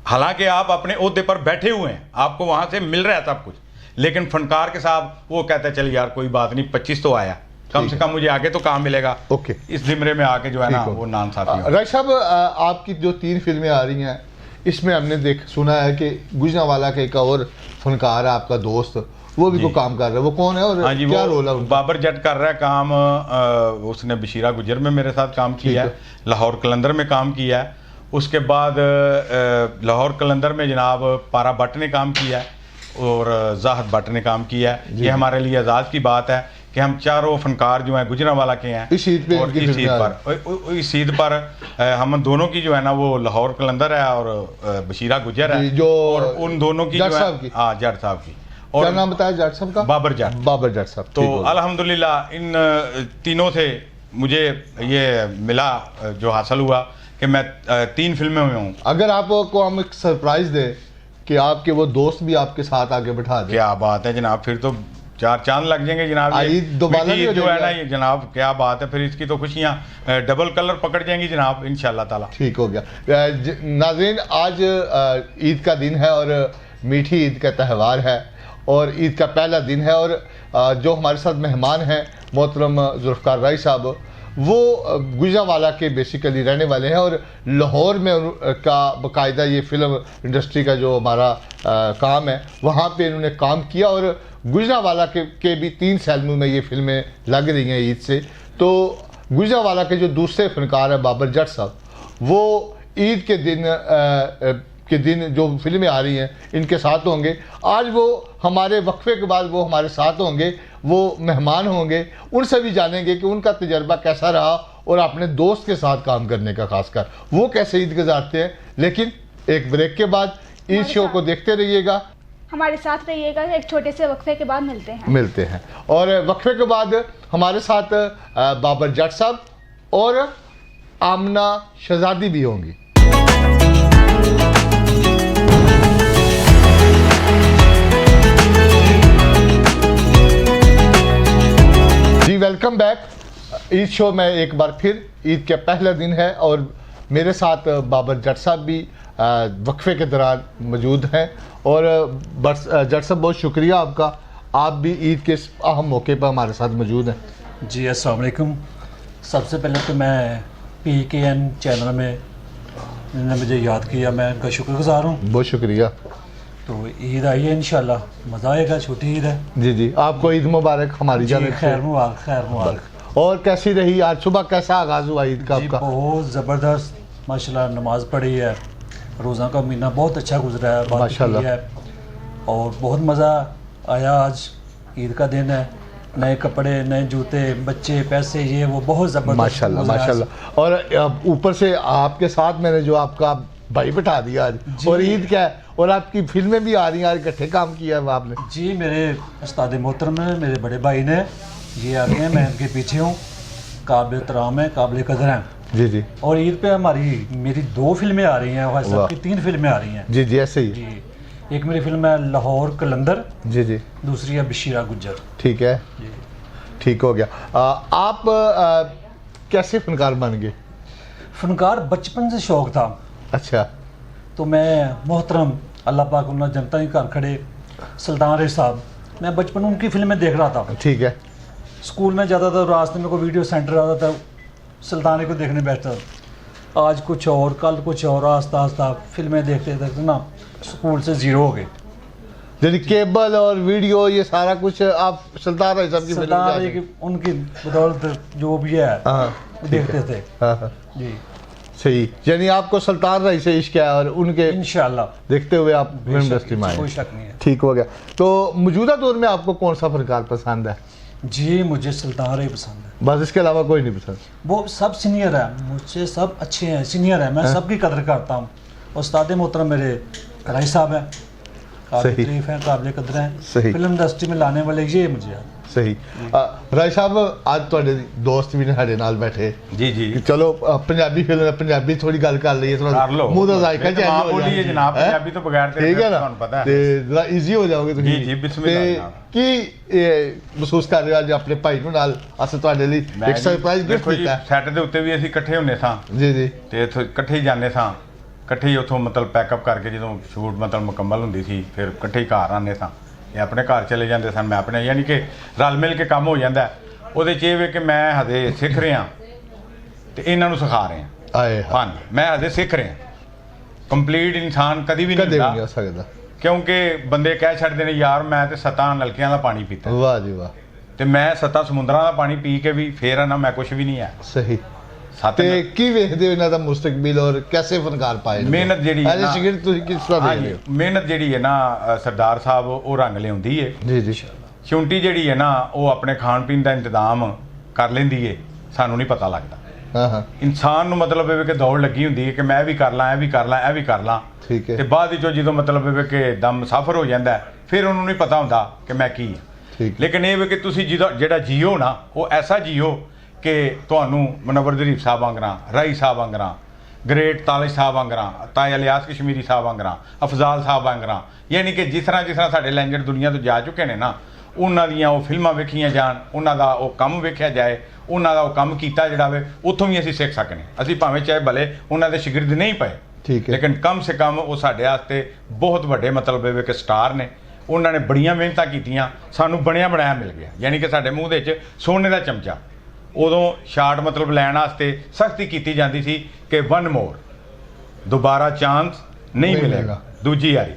हालांकि आप अपने ओहदे पर बैठे हुए हैं, आपको वहां से मिल रहा है सब कुछ, लेकिन फनकार के साथ वो कहता है चल यार कोई बात नहीं, 25 तो आया, कम से कम मुझे आगे तो काम मिलेगा। ओके। इस जिम्रे में आके जो है ना वो नाइंसाफी। राय साहब, आपकी जो 3 फिल्में आ रही हैं, इसमें हमने सुना है कि गुजरांवाला का एक और फनकार है आपका दोस्त, वो भी कोई काम कर रहा है, वो कौन है और क्या रोल है उनका? बाबर जट कर रहा है काम, उसने बशीरा गुजर में मेरे साथ काम किया है, लाहौर कलंदर में काम किया है, उसके बाद लाहौर कलंदर में जनाब पारा भट्ट ने काम किया है और जाहिद भट्ट ने काम किया है। ये हमारे लिए एजाज़ की बात है कि हम चारों फनकार जो हैं गुजरांवाला के हैं। इस ईद पे, और इस ईद पर हम दोनों की जो है ना वो लाहौर कलंदर है और बशीरा गुजर है, जो और उन दोनों की जट साहब की। हाँ, जट साहब की। और क्या नाम बताया जट साहब का? बाबर जट। बाबर जट साहब। तो अल्हम्दुलिल्लाह इन तीनों से मुझे ये मिला, जो हासिल हुआ कि मैं 3 फिल्में में हूँ। अगर आपको हम एक सरप्राइज दे कि आपके वो दोस्त भी आपके साथ आगे बैठा दे, क्या बात है जनाब, फिर तो 4 चांद लग जाएंगे जनाब। दोबारा जो है ना ये जनाब, क्या बात है, फिर इसकी तो खुशियाँ डबल कलर पकड़ जाएंगी जनाब इंशाल्लाह ताला। ठीक हो गया। नाज़रीन, आज ईद का दिन है और मीठी ईद का त्यौहार है और ईद का पहला दिन है, और जो हमारे साथ मेहमान हैं मोहतरम जुल्फ़िकार राय साहब, वो गुजरांवाला के बेसिकली रहने वाले हैं और लाहौर में का बाकायदा ये फिल्म इंडस्ट्री का जो हमारा काम है वहाँ पे इन्होंने काम किया, और गुजरांवाला के भी 3 सैलमों में ये फिल्में लग रही हैं ईद से। तो गुजरांवाला के जो दूसरे फनकार हैं बाबर जट साहब, वो ईद के दिन जो फिल्में आ रही हैं इनके साथ होंगे। आज वो हमारे वक्फे के बाद वो हमारे साथ होंगे, वो मेहमान होंगे, उनसे भी जानेंगे कि उनका तजर्बा कैसा रहा और अपने दोस्त के साथ काम करने का, खासकर वो कैसे ईद गुजारते हैं। लेकिन एक ब्रेक के बाद ईद शो को देखते रहिएगा, हमारे साथ रहिएगा। एक छोटे से वक्फे के बाद मिलते हैं। और वक्फे के बाद हमारे साथ बाबर जट साहब और आमना शहजादी भी होंगी। जी वेलकम बैक। ईद शो में एक बार फिर, ईद के पहला दिन है और मेरे साथ बाबर जट साहब भी वक्फे के दौरान मौजूद हैं। और जट साहब बहुत शुक्रिया आपका, आप भी ईद के इस अहम मौके पर हमारे साथ मौजूद हैं। जी अस्सलाम वालेकुम। सबसे पहले तो मैं PKN चैनल में इन्होंने मुझे याद किया, मैं उनका शुक्रगुजार हूँ। बहुत शुक्रिया। तो ईद आई है इंशाल्लाह, मज़ा आएगा, छोटी ईद है। जी जी, आपको ईद मुबारक हमारी जानिब से। खैर मुबारक, खैर मुबारक। और कैसी रही आज सुबह, कैसा आगाज़ हुआ ईद का जी आपका? बहुत ज़बरदस्त, माशाल्लाह नमाज पढ़ी है, रोज़ा का महीना बहुत अच्छा गुजरा है, माशाल्लाह है, और बहुत मज़ा आया। आज ईद का दिन है, नए कपड़े, नए जूते, बच्चे, पैसे, ये वो बहुत ज़बरदस्त माशाल्लाह माशाल्लाह। और ऊपर से आपके साथ मैंने जो आपका भाई बैठा दिया आज, और ईद क्या है, और आपकी फिल्में भी आ रही हैं, आज इकट्ठे काम किया है आपने। जी मेरे उस्ताद मोहतरम है, मेरे बड़े भाई ने, ये आ गए हैं, मैं इनके पीछे हूँ, काबिल एहतराम है, काबिल कदर हैं। जी जी। और ईद पे मेरी 2 फिल्में आ रही हैं, भाई साहब की 3 फिल्में आ रही हैं। जी जी, ऐसे ही। जी, एक मेरी फिल्म है लाहौर कलंदर, जी जी, दूसरी है बशीरा गुजर। ठीक है, ठीक हो गया। आप कैसे फनकार बन गए? फनकार बचपन से शौक था। अच्छा। तो मैं मोहतरम अल्लाह पाक उन्होंने जनता के घर खड़े सुल्तान रही साहब, मैं बचपन में उनकी फिल्में देख रहा था। ठीक है। स्कूल में जाता था, रास्ते में कोई वीडियो सेंटर आता था, सुल्तान को देखने बैठता था। आज कुछ और, कल कुछ और, आस्ता आस्ता फिल्में देखते देखते ना स्कूल से ज़ीरो हो गए। यानी केबल और वीडियो ये सारा कुछ आप सुल्तान राय साहब की फिल्म सुल्तान में रही की उनकी बदौलत जो भी है हाँ, वो देखते थे। हाँ। जी सही, यानी आपको सुल्तान राय से इश्क है और उनके इंशाल्लाह देखते हुए आप फिल्म इंडस्ट्री में आए। कोई शक नहीं है। ठीक हो गया। तो मौजूदा दौर में आपको कौन सा फनकार पसंद है? जी मुझे सुल्तान रही पसंद है। बस इसके अलावा कोई नहीं पसंद? वो सब सीनियर है मुझसे, सब अच्छे हैं, सीनियर है, मैं सबकी कदर करता हूँ। उस्ताद मोहतरम मेरे राय साहब हैं, काबिल सही। तारीफ हैं, काबिल कदर हैं, सही। फिल्म इंडस्ट्री में लाने वाले ये मुझे है। सही। राय साहब आज ਤੁਹਾਡੇ ਦੋਸਤ ਵੀ ਨੇ ਸਾਡੇ ਨਾਲ ਬੈਠੇ जी जी ਕਿ ਚਲੋ ਪੰਜਾਬੀ ਫਿਲਮ ਹੈ, ਪੰਜਾਬੀ ਥੋੜੀ ਗੱਲ ਕਰ ਲਈਏ, ਥੋੜਾ कर लो ਮੂੰਹ ਦਾ ਜ਼ਾਇਕਾ फिर तो ਚੇਂਜ मां ਹੋ बोली है ਜਾਏ जनाब, पंजाबी तो बगैर तेरे ਠੀਕ ਹੈ ਨਾ, ਤੁਹਾਨੂੰ ਪਤਾ ਤੇ है। ਜਰਾ ਈਜ਼ੀ ਹੋ ਜਾਓਗੇ ਤੁਸੀਂ। ਜੀ, ਜੀ, ਬਿਸਮਿਲ੍ਲਾ ਤੇ ਜਨਾਬ। ਕੀ ਮਹਿਸੂਸ ਕਰ ਰਹੇ ਹੋ ਅੱਜ ਆਪਣੇ ਭਾਈ ਨੂੰ ਨਾਲ ਅਸੀਂ ਤੁਹਾਡੇ ਲਈ ਮੈਂ ਇੱਕ ਜੀ, ਸਰਪ੍ਰਾਈਜ਼ ਗਿਫਟ ਦੇਖੋ ਜੀ, ਦਿੱਤਾ? ਸੈੱਟ ਦੇ ਉੱਤੇ ਵੀ ਅਸੀਂ ਇਕੱਠੇ ਹੁੰਨੇ ਸਾਂ ਜੀ ਜੀ। ਤੇ ਇੱਥੋਂ ਇਕੱਠੇ ਹੀ ਜਾਂਦੇ ਸਾਂ, ਇਕੱਠੇ ਹੀ ਉੱਥੋਂ ਮਤਲਬ ਪੈਕਅਪ ਕਰਕੇ ਜਦੋਂ ਸ਼ੂਟ ਮਤਲਬ ਮੁਕੰਮਲ ਹੁੰਦੀ ਸੀ ਫਿਰ ਇਕੱਠੇ ਹੀ ਘਰ ਆਉਂਦੇ ਸਾਂ। ਇਹ ਆਪਣੇ ਘਰ ਚਲੇ ਜਾਂਦੇ ਸਨ, ਮੈਂ ਆਪਣੇ, ਯਾਨੀ ਕਿ ਰਲ ਮਿਲ ਕੇ ਕੰਮ ਹੋ ਜਾਂਦਾ ਹੈ। ਉਹਦੇ 'ਚ ਇਹ ਵੇ ਕਿ ਮੈਂ ਹਜੇ ਸਿੱਖ ਰਿਹਾ ਤੇ ਇਹਨਾਂ ਨੂੰ ਸਿਖਾ ਰਿਹਾ ਆਏ ਹਾਂ, ਫਨ। ਮੈਂ ਹਜੇ ਸਿੱਖ ਰਿਹਾ, ਕੰਪਲੀਟ ਇਨਸਾਨ ਕਦੀ ਵੀ ਨਹੀਂ ਕਦੇ ਵੀ ਨਹੀਂ ਹੁੰਦਾ, ਹੋ ਸਕਦਾ। ਕਿਉਂਕਿ ਬੰਦੇ ਕਹਿ ਛੱਡਦੇ ਨੇ ਯਾਰ ਮੈਂ ਤੇ 7 ਨਲਕਿਆਂ ਦਾ ਪਾਣੀ ਪੀਤਾ ਵਾਹ ਜੀ ਵਾਹ। ਤੇ ਮੈਂ 7 ਸਮੁੰਦਰਾਂ ਦਾ ਪਾਣੀ ਪੀ ਕੇ ਵੀ ਫੇਰ ਨਾ ਮੈਂ ਕੁਝ ਵੀ ਨਹੀਂ ਆ। ਸਹੀ। ਸੱਤ ਤੇ ਕੀ ਵੇਖਦੇ ਹੋ ਇਹਨਾਂ ਦਾ ਮੁਸਤਕਬਲ ਔਰ ਕੈਸੇ ਫਨਕਾਰ ਪਾਏ ਨੇ? ਮਿਹਨਤ ਜਿਹੜੀ ਹੈ ਐਜ਼ ਨਾ- ਸ਼ਾਗਿਰਦ ਤੁਸੀਂ ਕਿਸ ਤਰ੍ਹਾਂ ਦੇਖਦੇ ਹਾਂਜੀ, ਹੋ? ਮਿਹਨਤ ਜਿਹੜੀ ਹੈ ਨਾ ਸਰਦਾਰ ਸਾਹਿਬ ਉਹ ਰੰਗ ਲਿਆਉਂਦੀ ਏ। ਜੀ ਜੀ। ਛੁੰਟੀ ਜਿਹੜੀ ਹੈ ਨਾ ਉਹ ਆਪਣੇ ਖਾਣ ਪੀਣ ਦਾ ਇੰਤਜ਼ਾਮ ਕਰ ਲੈਂਦੀ ਏ, ਸਾਨੂੰ ਨਹੀਂ ਪਤਾ ਲੱਗਦਾ। ਹਾਂ ਹਾਂ ਇਨਸਾਨ ਨੂੰ ਮਤਲਬ ਇਹ ਕਿ ਦੌੜ ਲੱਗੀ ਹੁੰਦੀ ਹੈ ਕਿ ਮੈਂ ਵੀ ਕਰ ਲਾਂ, ਇਹ ਵੀ ਕਰ ਲਾਂ, ਇਹ ਵੀ ਕਰ ਲਾਂ। ਠੀਕ ਹੈ। ਤੇ ਬਾਅਦ ਵਿੱਚੋਂ ਜਦੋਂ ਮਤਲਬ ਇਹ ਕਿ ਦਮ ਸਫਰ ਹੋ ਜਾਂਦਾ ਹੈ, ਫਿਰ ਉਹਨੂੰ ਨਹੀਂ ਪਤਾ ਹੁੰਦਾ ਕਿ ਮੈਂ ਕੀ ਹਾਂ। ਠੀਕ। ਲੇਕਿਨ ਇਹ ਵੇ ਕਿ ਤੁਸੀਂ ਜਿਹੜਾ ਜੀਓ ਨਾ ਉਹ ਐਸਾ ਜੀਓ ਕਿ ਤੁਹਾਨੂੰ ਮੁਨੱਵਰ ਜ਼ਰੀਫ ਸਾਹਿਬ ਵਾਂਗਰਾਂ, ਰਾਈ ਸਾਹਿਬ ਵਾਂਗਰਾਂ, ਗ੍ਰੇਟ ਤਾਲਿਸ਼ ਸਾਹਿਬ ਵਾਂਗਰਾਂ, ਤਾਇਆ ਇਲਿਆਸ ਕਸ਼ਮੀਰੀ ਸਾਹਿਬ ਵਾਂਗਰਾਂ, ਅਫਜ਼ਾਲ ਸਾਹਿਬ ਵਾਂਗਰਾਂ, ਯਾਨੀ ਕਿ ਜਿਸ ਤਰ੍ਹਾਂ ਸਾਡੇ ਲੈਂਜਰ ਦੁਨੀਆ ਤੋਂ ਜਾ ਚੁੱਕੇ ਨੇ ਨਾ, ਉਹਨਾਂ ਦੀਆਂ ਉਹ ਫਿਲਮਾਂ ਵੇਖੀਆਂ ਜਾਣ, ਉਹਨਾਂ ਦਾ ਉਹ ਕੰਮ ਵੇਖਿਆ ਜਾਏ, ਉਹਨਾਂ ਦਾ ਉਹ ਕੰਮ ਕੀਤਾ ਜਿਹੜਾ ਵੇ ਉੱਥੋਂ ਵੀ ਅਸੀਂ ਸਿੱਖ ਸਕਨੇ। ਅਸੀਂ ਭਾਵੇਂ ਚਾਹੇ ਭਲੇ ਉਹਨਾਂ ਦੇ ਸ਼ਾਗਿਰਦ ਨਹੀਂ ਪਏ, ਠੀਕ ਹੈ। ਲੇਕਿਨ ਕਮ ਸੇ ਕਮ ਉਹ ਸਾਡੇ ਵਾਸਤੇ ਬਹੁਤ ਵੱਡੇ ਮਤਲਬ ਇਹ ਕਿ ਸਟਾਰ ਨੇ। ਉਹਨਾਂ ਨੇ ਬੜੀਆਂ ਮਿਹਨਤਾਂ ਕੀਤੀਆਂ, ਸਾਨੂੰ ਬਣਿਆ ਬਣਾਇਆ ਮਿਲ ਗਿਆ, ਯਾਨੀ ਕਿ ਸਾਡੇ ਮੂੰਹ ਦੇ ਵਿੱਚ ਸੋਨੇ ਦਾ ਚਮਚਾ। ਉਦੋਂ ਸ਼ਾਟ ਮਤਲਬ ਲੈਣ ਵਾਸਤੇ ਸਖਤੀ ਕੀਤੀ ਜਾਂਦੀ ਸੀ ਕਿ 1 ਮੋਰ, ਦੁਬਾਰਾ ਚਾਂਸ ਨਹੀਂ ਮਿਲੇਗਾ ਦੂਜੀ ਵਾਰੀ।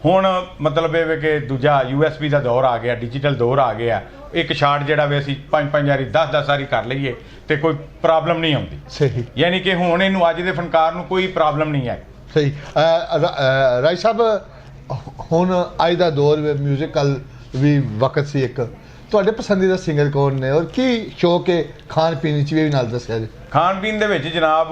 ਹੁਣ ਮਤਲਬ ਇਹ ਵੇ ਕਿ ਦੂਜਾ USB ਦਾ ਦੌਰ ਆ ਗਿਆ, ਡਿਜੀਟਲ ਦੌਰ ਆ ਗਿਆ। ਇੱਕ ਸ਼ਾਟ ਜਿਹੜਾ ਵੇ ਅਸੀਂ 5-5 ਵਾਰੀ 10-10 ਵਾਰੀ ਕਰ ਲਈਏ ਤੇ ਕੋਈ ਪ੍ਰੋਬਲਮ ਨਹੀਂ ਆਉਂਦੀ। ਸਹੀ। ਯਾਨੀ ਕਿ ਹੁਣ ਇਹਨੂੰ ਅੱਜ ਦੇ ਫਨਕਾਰ ਨੂੰ ਕੋਈ ਪ੍ਰੋਬਲਮ ਨਹੀਂ ਹੈ। ਸਹੀ। ਰਾਏ ਸਾਹਿਬ ਹੁਣ ਅੱਜ ਦਾ ਦੌਰ ਵਿੱਚ ਮਿਊਜ਼ੀਕਲ ਵੀ ਵਕਤ ਸੀ ਇੱਕ, ਤੁਹਾਡੇ ਪਸੰਦੀਦਾ ਸਿੰਗਰ ਕੌਣ ਨੇ ਔਰ ਕੀ ਸ਼ੌਕ ਹੈ ਖਾਣ ਪੀਣ 'ਚ ਵੀ ਨਾਲ ਦੱਸਿਆ ਜੀ? ਖਾਣ ਪੀਣ ਦੇ ਵਿੱਚ ਜਨਾਬ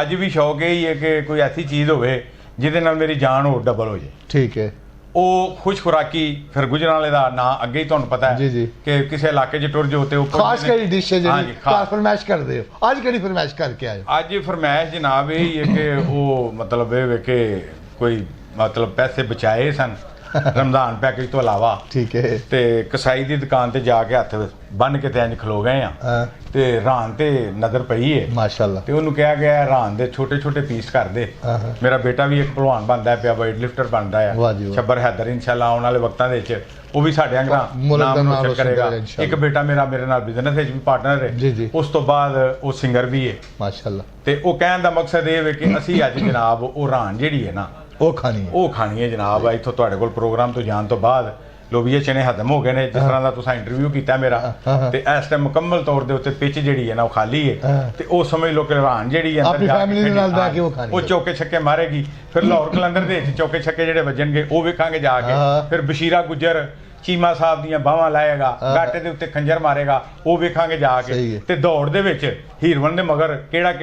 ਅੱਜ ਵੀ ਸ਼ੌਕ ਇਹ ਹੀ ਹੈ ਕਿ ਕੋਈ ਐਸੀ ਚੀਜ਼ ਹੋਵੇ ਜਿਹਦੇ ਨਾਲ ਮੇਰੀ ਜਾਨ ਹੋਰ ਡਬਲ ਹੋ ਜਾਏ। ਠੀਕ ਹੈ। ਉਹ ਖੁਸ਼ ਖੁਰਾਕੀ ਫਿਰ ਗੁਜਰਾਂਵਾਲੇ ਦਾ ਨਾਂ ਅੱਗੇ ਹੀ ਤੁਹਾਨੂੰ ਪਤਾ ਜੀ, ਹੈ ਜੀ। ਕਿ ਕਿਸੇ ਇਲਾਕੇ 'ਚ ਟੁਰ ਜਾਓ ਤੇ ਉਹ ਖਾਸ ਕਿਹੜੀ ਡਿਸ਼ ਹੈ ਹਾਂਜੀ, ਜਿਹੜੀ ਖਾਸ। ਘਰ ਫਰਮਾਇਸ਼ ਕਰਦੇ ਹੋ? ਅੱਜ ਕਿਹੜੀ ਫਰਮਾਇਸ਼ ਕਰਕੇ ਆਏ ਹੋ? ਅੱਜ ਫਰਮਾਇਸ਼ ਜਨਾਬ ਇਹ ਹੀ ਹੈ ਕਿ ਉਹ ਮਤਲਬ ਇਹ ਵੇ ਕਿ ਕੋਈ ਮਤਲਬ ਪੈਸੇ ਬਚਾਏ ਸਨ ਰਮਜ਼ਾਨ ਪੈਕੇਜ ਤੋਂ ਇਲਾਵਾ। ਠੀਕ ਹੈ। ਤੇ ਕਸਾਈ ਦੀ ਦੁਕਾਨ ਤੇ ਜਾ ਕੇ ਹੱਥ ਬੰਨ ਕੇ ਤੇ ਇੰਜ ਖਲੋ ਗਏ ਆ ਹਾਂ। ਤੇ ਰਾਨ ਤੇ ਨਜ਼ਰ ਪਈ ਏ ਮਾਸ਼ਾਅੱਲਾ। ਤੇ ਉਹਨੂੰ ਕਿਹਾ ਗਿਆ ਰਾਨ ਦੇ ਛੋਟੇ ਛੋਟੇ ਪੀਸ ਕਰ ਦੇ। ਹਾਂ। ਮੇਰਾ ਬੇਟਾ ਵੀ ਇੱਕ ਭਲਵਾਨ ਬਣਦਾ ਪਿਆ, ਵੇਟ ਲਿਫਟਰ ਬਣਦਾ ਵਾਹ ਜੀ ਆ, ਵਾਹ। ਛੱਬਰ ਹੈਦਰ ਇਨਸ਼ਾਅੱਲਾ ਆਉਣ ਵਾਲੇ ਵਕਤਾਂ ਦੇ ਵਿੱਚ ਉਹ ਵੀ ਸਾਡੇ ਅੰਗਰਾ ਮੁਲਕ ਦਾ ਨਾਮ ਨਾਮ ਰੋਸ਼ਨ ਰੋਸ਼ਨ ਕਰੇਗਾ। ਕਰੇਗਾ ਇਨਸ਼ਾਅੱਲਾ। ਇੱਕ ਬੇਟਾ ਮੇਰਾ ਮੇਰੇ ਨਾਲ ਬਿਜ਼ਨਸ ਵਿੱਚ ਵੀ ਪਾਰਟਨਰ ਜੀ, ਹੈ। ਜੀ। ਉਸ ਤੋਂ ਬਾਅਦ ਉਹ ਸਿੰਗਰ ਵੀ ਹੈ। ਮਾਸ਼ਾਅੱਲਾ। ਤੇ ਉਹ ਕਹਿਣ ਦਾ ਮਕਸਦ ਇਹ ਵੇ ਕਿ ਅਸੀਂ ਅੱਜ ਜਨਾਬ ਉਹ ਰਾਨ ਜਿਹੜੀ ਹੈ ਨਾ ਉਹ ਖਾਣੀ ਹੈ। ਉਹ ਖਾਣੀ ਹੈ ਜਨਾਬ। ਇੱਥੋਂ ਤੁਹਾਡੇ ਕੋਲ ਪ੍ਰੋਗਰਾਮ ਤੋਂ ਜਾਣ ਤੋਂ ਬਾਅਦ ਲੋਬੀਏ ਚਨੇ ਖਤਮ ਹੋ ਗਏ ਨੇ, ਜਿਸ ਤਰ੍ਹਾਂ ਦਾ ਤੁਸੀਂ ਇੰਟਰਵਿਊ ਕੀਤਾ ਮੇਰਾ, ਹਾਂ। ਤੇ ਇਸ ਟਾਈਮ ਮੁਕੰਮਲ ਤੌਰ ਦੇ ਉੱਤੇ ਪਿਚ ਜਿਹੜੀ ਹੈ ਨਾ ਉਹ ਖਾਲੀ ਹੈ। ਤੇ ਉਹ ਸਮਝ ਲਓ ਕਿ ਰਾਨ ਜਿਹੜੀ ਹੈ ਅੰਦਰ ਆਪਣੀ ਜਾ ਕੇ family ਦੇ ਨਾਲ ਬਹਿ ਕੇ ਉਹ ਖਾਣੀ ਉਹ ਹੈ। ਚੌਕੇ ਛੱਕੇ ਮਾਰੇਗੀ। ਫਿਰ ਲਾਹੌਰ ਕਲੰਦਰ ਦੇ ਵਿੱਚ ਚੌਕੇ ਛੱਕੇ ਜਿਹੜੇ ਵੱਜਣਗੇ ਉਹ ਵੇਖਾਂਗੇ ਜਾ ਕੇ। ਹਾਂ। ਫਿਰ ਬਸ਼ੀਰਾ ਗੁੱਜਰ ਚੀਮਾ ਸਾਹਿਬ ਦੀਆਂ ਬਾਹਾਂ ਲਾਏਗਾ, ਗਾਟੇ ਦੇ ਉੱਤੇ ਖੰਜਰ ਮਾਰੇਗਾ, ਉਹ ਵੇਖਾਂਗੇ ਜਾ ਸਹੀ ਹੈ। ਕੇ। ਤੇ ਦੌੜ ਦੇ ਵਿੱਚ ਹੀਰਵਨ ਦੇ ਮਗਰ ਕਿਹੜਾ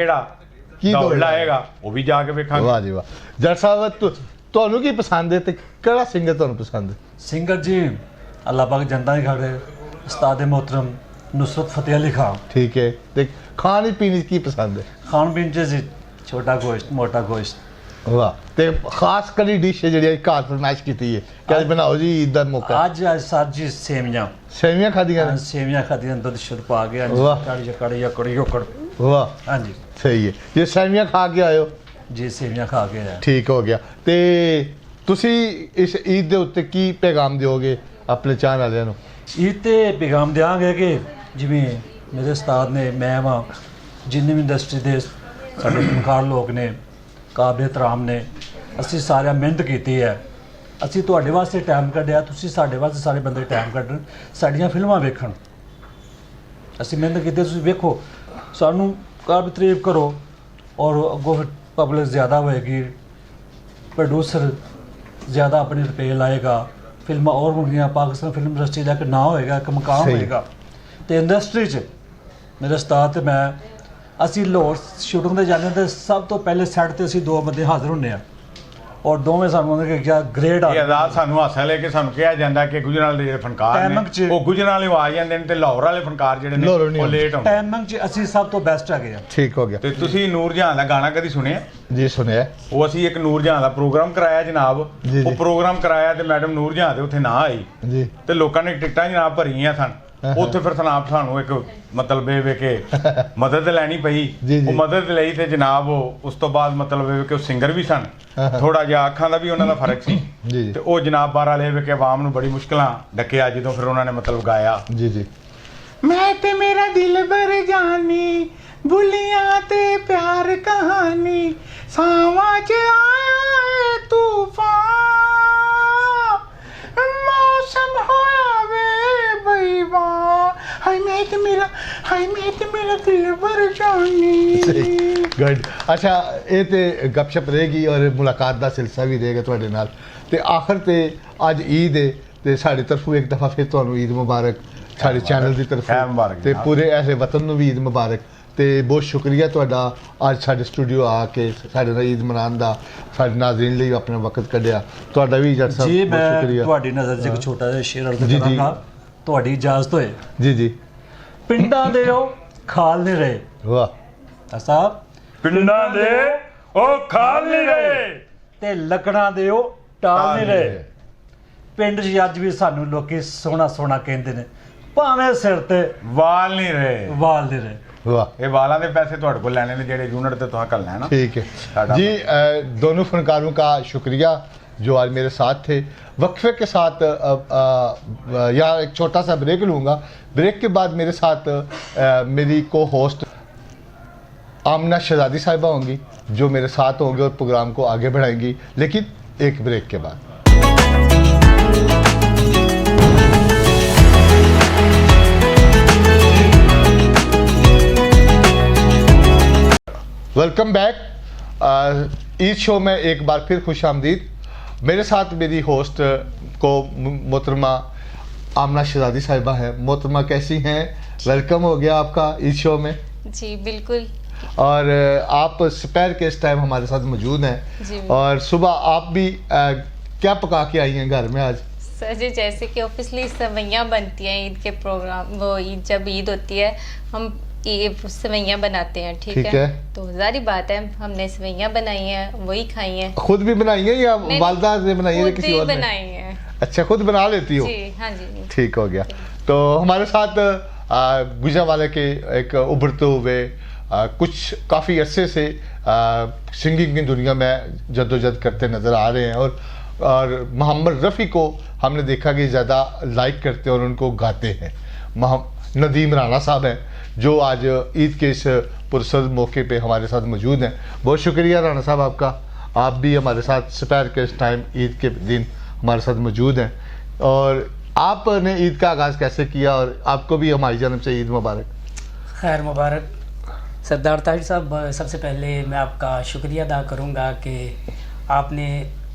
ਕੀ ਦੌੜ ਦੌੜ ਲਾਏਗਾ ਉਹ ਵੀ ਜਾ ਕੇ ਵੇਖਾਂਗੇ। ਵਾਹ ਜੀ ਵਾਹ। ਜੱਟ ਸਾਹਿਬ ਤੁਹਾਨੂੰ ਕੀ ਪਸੰਦ ਹੈ ਤੇ ਕਿਹੜਾ ਸਿੰਗਰ ਤੁਹਾਨੂੰ ਪਸੰਦ ਹੈ? सिंगर जी अल्लाह पाक जनता के घर उस्ताद मोहतरम नुसरत फतेह अली खान। ठीक है। ਤੇ ਖਾਣ ਪੀਣ 'ਚ ਕੀ ਪਸੰਦ ਹੈ? खान पीन जी छोटा गोश्त मोटा गोश्त। वाह। ਤੇ ਖਾਸ ਕਰੀ ਡਿਸ਼ ਹੈ ਜਿਹੜੀ ਘਰ ਫਰਮਾਇਸ਼ ਕੀਤੀ ਹੈ ਕਿ ਅੱਜ ਬਣਾਓ ਜੀ ਈਦ ਦਾ ਮੌਕਾ? आज साथ जी सेवियां ਸੇਵੀਆਂ ਖਾਧੀਆਂ ਨੇ? सेवियां खादियां दूध शुद्ध पा के वाह। कड़ी कड़ी कड़ी कड़ी वाह हाँ जी सही है ये सैमियां खा के आए हो जी सेवियां खा के आया ਠੀਕ ਹੋ ਗਿਆ ਤੇ ਤੁਸੀਂ ਇਸ ਈਦ ਦੇ ਉੱਤੇ ਕੀ ਪੈਗਾਮ ਦਿਓਗੇ ਆਪਣੇ ਚਾਹਣ ਵਾਲਿਆਂ ਨੂੰ ਈਦ ਤੇ ਪੈਗਾਮ ਦਿਆਂਗੇ ਕਿ ਜਿਵੇਂ ਮੇਰੇ ਉਸਤਾਦ ਨੇ ਮੈਂ ਵਾਂ ਜਿੰਨੇ ਵੀ ਇੰਡਸਟਰੀ ਦੇ ਸਾਡੇ ਫਨਕਾਰ ਲੋਕ ਨੇ ਕਾਬਿਲ ਇਤਰਾਮ ਨੇ ਅਸੀਂ ਸਾਰਿਆਂ ਮਿਹਨਤ ਕੀਤੀ ਹੈ ਅਸੀਂ ਤੁਹਾਡੇ ਵਾਸਤੇ ਟਾਈਮ ਕੱਢਿਆ ਤੁਸੀਂ ਸਾਡੇ ਵਾਸਤੇ ਸਾਰੇ ਬੰਦੇ ਟਾਈਮ ਕੱਢਣ ਸਾਡੀਆਂ ਫਿਲਮਾਂ ਵੇਖਣ ਅਸੀਂ ਮਿਹਨਤ ਕੀਤੀ ਤੁਸੀਂ ਵੇਖੋ ਸਾਨੂੰ ਕਾਬਿਲ ਤਾਰੀਫ ਕਰੋ ਔਰ ਅੱਗੋਂ ਫਿਰ ਪਬਲਿਕ ਜ਼ਿਆਦਾ ਹੋਏਗੀ ਪ੍ਰੋਡਿਊਸਰ ਜ਼ਿਆਦਾ ਆਪਣੇ ਰੁਪਏ ਲਾਏਗਾ ਫਿਲਮਾਂ ਔਰ ਹੋਣਗੀਆਂ ਪਾਕਿਸਤਾਨ ਫਿਲਮ ਇੰਡਸਟਰੀ ਦਾ ਇੱਕ ਨਾਂ ਹੋਏਗਾ ਇੱਕ ਮਕਾਮ ਸਹੀ। ਹੋਏਗਾ ਤੇ ਇੰਡਸਟਰੀ 'ਚ ਮੇਰੇ ਉਸਤਾਦ ਤੇ ਮੈਂ ਅਸੀਂ ਲਾਹੌਰ ਸ਼ੂਟਿੰਗ ਤੇ ਜਾਂਦੇ ਤੇ ਸਭ ਤੋਂ ਪਹਿਲੇ ਸੈੱਟ ਤੇ ਅਸੀਂ 2 ਬੰਦੇ ਹਾਜ਼ਰ ਹੁੰਦੇ ਆ ਔਰ ਦੋਵੇਂ ਸਾਨੂੰ ਉਹਨਾਂ ਕਿ ਗ੍ਰੇਡ ਇਹ ਆਜ਼ਾਦ ਸਾਨੂੰ ਹਾਸਲ ਹੈ ਕਿ ਸਾਨੂੰ ਕਿਹਾ ਜਾਂਦਾ ਕਿ ਗੁਜਰਾਲ ਦੇ ਜਿਹੜੇ ਫਨਕਾਰ ਟਾਈਮਿੰਗ 'ਚ- ਨੇ ਉਹ ਗੁਜਰਾਲ ਵਾਲੇ ਆ ਜਾਂਦੇ ਨੇ ਤੇ ਲਾਹੌਰ ਵਾਲੇ ਫਨਕਾਰ ਜਿਹੜੇ ਨੇ ਲਾਹੌਰੋਂ ਨਹੀਂ ਉਹ ਲੇਟ ਹੁੰਦੇ ਟਾਈਮਿੰਗ 'ਚ ਅਸੀਂ ਸਭ ਤੋਂ ਬੈਸਟ ਹੈਗੇ ਆ ਠੀਕ ਹੋ ਗਿਆ ਤੇ ਤੁਸੀਂ ਨੂਰ ਜਹਾਂ ਦਾ ਗਾਣਾ ਕਦੀ ਸੁਣਿਆ ਜੀ ਸੁਣਿਆ ਉਹ ਅਸੀਂ ਇੱਕ ਨੂਰ ਜਹਾਂ ਦਾ ਪ੍ਰੋਗਰਾਮ ਕਰਾਇਆ ਜਨਾਬ ਜੀ, ਜੀ। ਉਹ ਪ੍ਰੋਗਰਾਮ ਕਰਾਇਆ ਤੇ ਮੈਡਮ ਨੂਰ ਜਹਾਂ ਦੇ ਉੱਥੇ ਨਾ ਆਈ ਜੀ ਤੇ ਲੋਕਾਂ ਨੇ ਟਿਕਟਾਂ ਜਨਾਬ ਭਰੀਆਂ ਸਨ ਉੱਥੇ ਫਿਰ ਜਨਾਬ ਸਾਨੂੰ ਇੱਕ ਮਤਲਬ ਇਹ ਵੇ ਕਿ ਮਦਦ ਲੈਣੀ ਪਈ ਜੀ, ਜੀ। ਉਹ ਮਦਦ ਲਈ ਤੇ ਜਨਾਬ ਉਹ ਉਸ ਤੋਂ ਬਾਅਦ ਮਤਲਬ ਇਹ ਵੇ ਕਿ ਉਹ ਸਿੰਗਰ ਵੀ ਸਨ ਥੋੜਾ ਜਿਹਾ ਅੱਖਾਂ ਦਾ ਵੀ ਉਹਨਾਂ ਦਾ ਫਰਕ ਸੀ ਜੀ, ਜੀ। ਤੇ ਉਹ ਜਨਾਬ ਬਾਹਰ ਵਾਲੇ ਵੇ ਕਿ ਆਵਾਮ ਨੂੰ ਬੜੀ ਮੁਸ਼ਕਲਾਂ ਡੱਕਿਆ ਜਦੋਂ ਫਿਰ ਉਹਨਾਂ ਨੇ ਮਤਲਬ ਗਾਇਆ ਜੀ ਜੀ ਮੈਂ ਤੇ ਮੇਰਾ ਦਿਲ ਬਰ ਜਾਨੀ ਬੁਲੀਆਂ ਤੇ ਪਿਆਰ ਕਹਾਣੀ ਸਾਵਾਂ ਚ ਆਇਆ ਏ ਤੂਫਾਨ ਮੌਸਮ ਹੋਇਆ ਵੇ ਬਈਵਾ ਹਾਏ ਮੈਂ ਤੇ ਮੇਰਾ ਦਿਲ ਬਰ ਜਾਨੀ ਗੁੱਡ ਅੱਛਾ ਇਹ ਤੇ ਗੱਪਸ਼ਪ ਰਹੇਗੀ ਔਰ ਮੁਲਾਕਾਤ ਦਾ ਸਿਲਸਿਲਾ ਵੀ ਰਹੇਗਾ ਤੁਹਾਡੇ ਨਾਲ ਤੇ ਆਖਰ ਤੇ ਅੱਜ ਈਦ ਹੈ ਤੇ ਸਾਡੇ ਤਰਫੋਂ ਇੱਕ ਦਫਾ ਫਿਰ ਤੁਹਾਨੂੰ ਈਦ ਮੁਬਾਰਕ ਸਾਡੇ ਚੈਨਲ ਦੀ ਖੈਰ ਤਰਫੋਂ ਮੁਬਾਰਕ ਤੇ ਜਨਾਬ। ਪੂਰੇ ਐਸੇ ਵਤਨ ਨੂੰ ਵੀ ਈਦ ਮੁਬਾਰਕ ਤੇ ਬਹੁਤ ਸ਼ੁਕਰੀਆ ਤੁਹਾਡਾ ਅੱਜ ਸਾਡੇ ਸਟੂਡੀਓ ਆ ਕੇ ਸਾਡੇ ਨਾਲ ਈਦ ਮਨਾਉਣ ਦਾ ਸਾਡੇ ਨਾਜ਼ਰੀਨ ਲਈ ਆਪਣਾ ਵਕਤ ਕੱਢਿਆ ਤੁਹਾਡਾ ਵੀ ਜੱਟ ਸਾਹਿਬ ਜੀ ਬਹੁਤ ਮੈਂ ਸ਼ੁਕਰੀਆ ਤੁਹਾਡੀ ਨਜ਼ਰ 'ਚ ਇੱਕ ਛੋਟਾ ਜਿਹਾ ਸ਼ੇਰ ਅਰਜ਼ ਜੀ, ਜੀ। ਕਰਾਂਗਾ ਤੁਹਾਡੀ ਇਜਾਜ਼ਤ ਹੋਏ ਜੀ ਜੀ ਪਿੰਡਾਂ ਦੇ ਉਹ ਖਾਲ ਨਹੀਂ ਰਹੇ ਵਾਹ ਸਾਹਿਬ ਪਿੰਡਾਂ ਦੇ ਉਹ ਖਾਲ ਨਹੀਂ ਰਹੇ ਤੇ ਲੱਕੜਾਂ ਦੇ ਉਹ ਟਾਲ ਨਹੀਂ ਰਹੇ ਪਿੰਡ 'ਚ ਅੱਜ ਵੀ ਸਾਨੂੰ ਲੋਕੀ ਸੋਹਣਾ ਸੋਹਣਾ ਕਹਿੰਦੇ ਨੇ ਭਾਵੇਂ ਸਿਰ ਤੇ ਵਾਲ ਨਹੀਂ ਰਹੇ ਵਾਲ ਨਹੀਂ ਰਹੇ ਵਾਹ ਇਹ ਵਾਲਾਂ ਦੇ ਪੈਸੇ ਤੁਹਾਡੇ ਕੋਲ ਲੈਣੇ ਨੇ ਜਿਹੜੇ यूनिट ਤੇ ਤੁਸੀਂ ਕੱਲ ਲੈਣਾ ठीक है साਡਾ जी दोनों फनकारों का शुक्रिया जो आज मेरे साथ थे वक्फे के साथ यहाँ एक छोटा सा ब्रेक लूँगा ब्रेक के बाद मेरे साथ मेरी को होस्ट आमना शहजादी साहिबा होंगी जो मेरे साथ होंगे और प्रोग्राम को आगे बढ़ाएंगी लेकिन एक ब्रेक के बाद वेलकम बैक ईद शो में एक बार फिर खुश आमदीद मेरे साथ मेरी होस्ट को मोहतरमा आमना शहजादी साहिबा है मोहतरमा कैसी हैं वेलकम हो गया आपका ईद शो में जी बिल्कुल और आप स्पेयर के इस टाइम हमारे साथ मौजूद हैं जी। और सुबह आप भी क्या पका के आई हैं घर में आज सर जी जैसे कि ऑफिसली सेवइयाँ बनती हैं ईद के प्रोग्राम वो ईद जब ईद होती है हम ये सेवइयाँ बनाते हैं ठीक ठीक है है। तो जारी बात है हमने सेवइयाँ बनाई हैं वही खाई हैं खुद भी बनाई है या मैंने वालदा ने बनाई है या खुद किसी ही और ने बनाई हैं अच्छा खुद बना लेती हो जी हाँ जी ठीक हो गया तो हमारे साथ गुजरांवाले के एक उभरते हुए कुछ काफ़ी अरसे से सिंगिंग की दुनिया में जद्दोजहद करते नज़र आ रहे हैं और मोहम्मद रफ़ी को हमने देखा कि ज़्यादा लाइक करते हैं और उनको गाते हैं नदीम राना साहब हैं जो आज ईद के इस पुरसद मौके पे हमारे साथ मौजूद हैं बहुत शुक्रिया राना साहब आपका आप भी हमारे साथ स्पेयर के इस टाइम ईद के दिन हमारे साथ मौजूद हैं और आपने ईद का आगाज़ कैसे किया और आपको भी हमारी जानब से ईद मुबारक खैर मुबारक सरदार ताहिर साहब सबसे पहले मैं आपका शुक्रिया अदा करूंगा कि आपने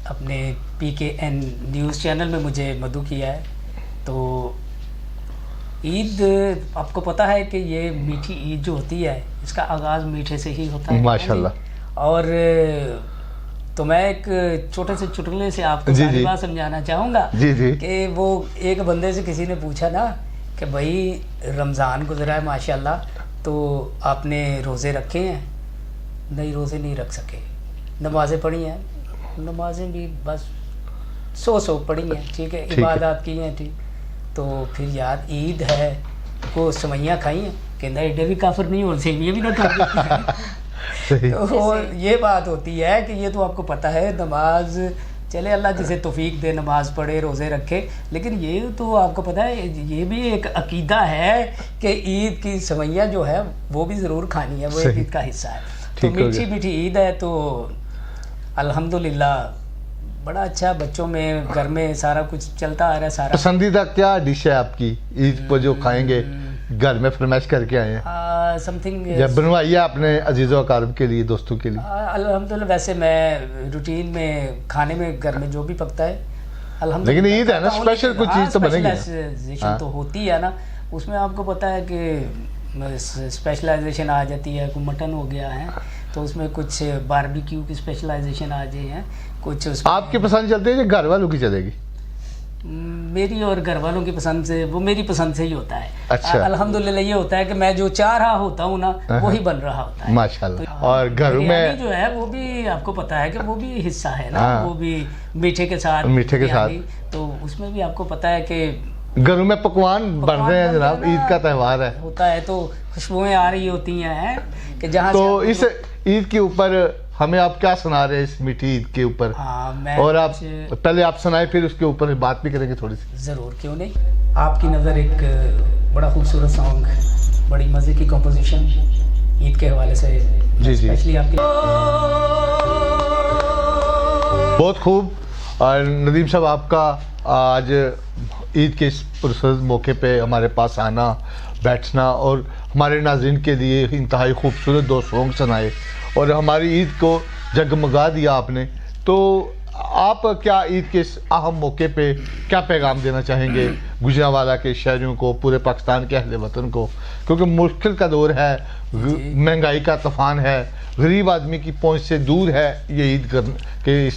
अपने PKN न्यूज़ चैनल में मुझे मदऊ किया है तो ईद आपको पता है कि ये मीठी ईद जो होती है इसका आगाज़ मीठे से ही होता है माशाल्लाह। और तो मैं एक छोटे से चुटकुले से आपको जी, सारी जी। बात समझाना चाहूँगा जी, जी। कि वो एक बंदे से किसी ने पूछा ना कि भाई रमज़ान गुजरा है माशाल्लाह तो आपने रोज़े रखे हैं नहीं रोज़े नहीं रख सके नमाज़ें पढ़ी हैं नमाज़ें भी बस सौ पढ़ी हैं ठीक है है। इबादत की हैं ठीक तो फिर यार ईद है को सेवइयाँ खाई हैं कहता एडे भी काफिर नहीं और सेवियाँ भी ना खा सही। तो ये बात होती है कि ये तो आपको पता है, नमाज चले अल्लाह जिसे तौफीक दे, नमाज पढ़े, रोज़े रखे, लेकिन ये तो आपको पता है ये भी एक अकीदा है कि ईद की सवैयाँ जो है वो भी ज़रूर खानी है, वो एक ईद का हिस्सा है। तो मीठी मीठी ईद है, तो अल्हम्दुलिल्लाह बड़ा अच्छा, बच्चों में घर में सारा कुछ चलता आ रहा है। सारा पसंदीदा क्या डिश है आपकी ईद पर जो खाएंगे, घर में फरमाइश करके आए हैं? समथिंग जब बनवाइए अपने अजीज़ों अकारब के लिए, दोस्तों के लिए। अल्हम्दुलिल्लाह वैसे मैं रूटीन में खाने में घर में जो भी पकता है अल्हम्दुलिल्लाह। लेकिन ईद है ना, स्पेशल कुछ चीज़ तो बनेगी, स्पेशलाइजेशन तो होती है ना, उसमें आपको पता है कि स्पेशलाइजेशन आ जाती है। कोई मटन हो गया है तो उसमें कुछ बारबेक्यू की स्पेशलाइजेशन आ जाए हैं, कुछ आपकी पसंद चलती है या घर वालों की चलेगी? मेरी और घर वालों की पसंद से, वो मेरी पसंद से ही होता है। अच्छा। अल्हम्दुलिल्लाह ये होता है कि मैं जो चाह रहा होता हूँ ना वही बन रहा होता है माशाल्लाह। तो और घरों में जो है वो भी आपको पता है कि वो भी हिस्सा है ना, हाँ। वो भी मीठे के साथ, मीठे के साथ, तो उसमें भी आपको पता है कि घरों में पकवान बन रहे हैं जनाब, ईद का त्यौहार है, होता है, तो खुशबुएं आ रही होती हैं कि जहाँ तो इस ईद के ऊपर हमें आप क्या सुना रहे हैं इस मीठी ईद के ऊपर? हाँ, और आप पहले आप सुनाए, फिर उसके ऊपर बात भी करेंगे थोड़ी सी। ज़रूर, क्यों नहीं। आपकी नज़र एक बड़ा खूबसूरत सॉन्ग, बड़ी मज़े की कंपोजिशन ईद के हवाले से, जी जी स्पेशली आपके बहुत खूब। और नदीम साहब, आपका आज ईद के इस पुरसद मौके पे हमारे पास आना, बैठना और हमारे नाज़रीन के लिए इंतहाई खूबसूरत 2 सॉन्ग सुनाए और हमारी ईद को जगमगा दिया आपने, तो आप क्या ईद के इस अहम मौके पे क्या पैगाम देना चाहेंगे गुजरांवाला के शहरियों को, पूरे पाकिस्तान के अहले वतन को? क्योंकि मुश्किल का दौर है, महंगाई का तूफान है, गरीब आदमी की पहुंच से दूर है ये ईद के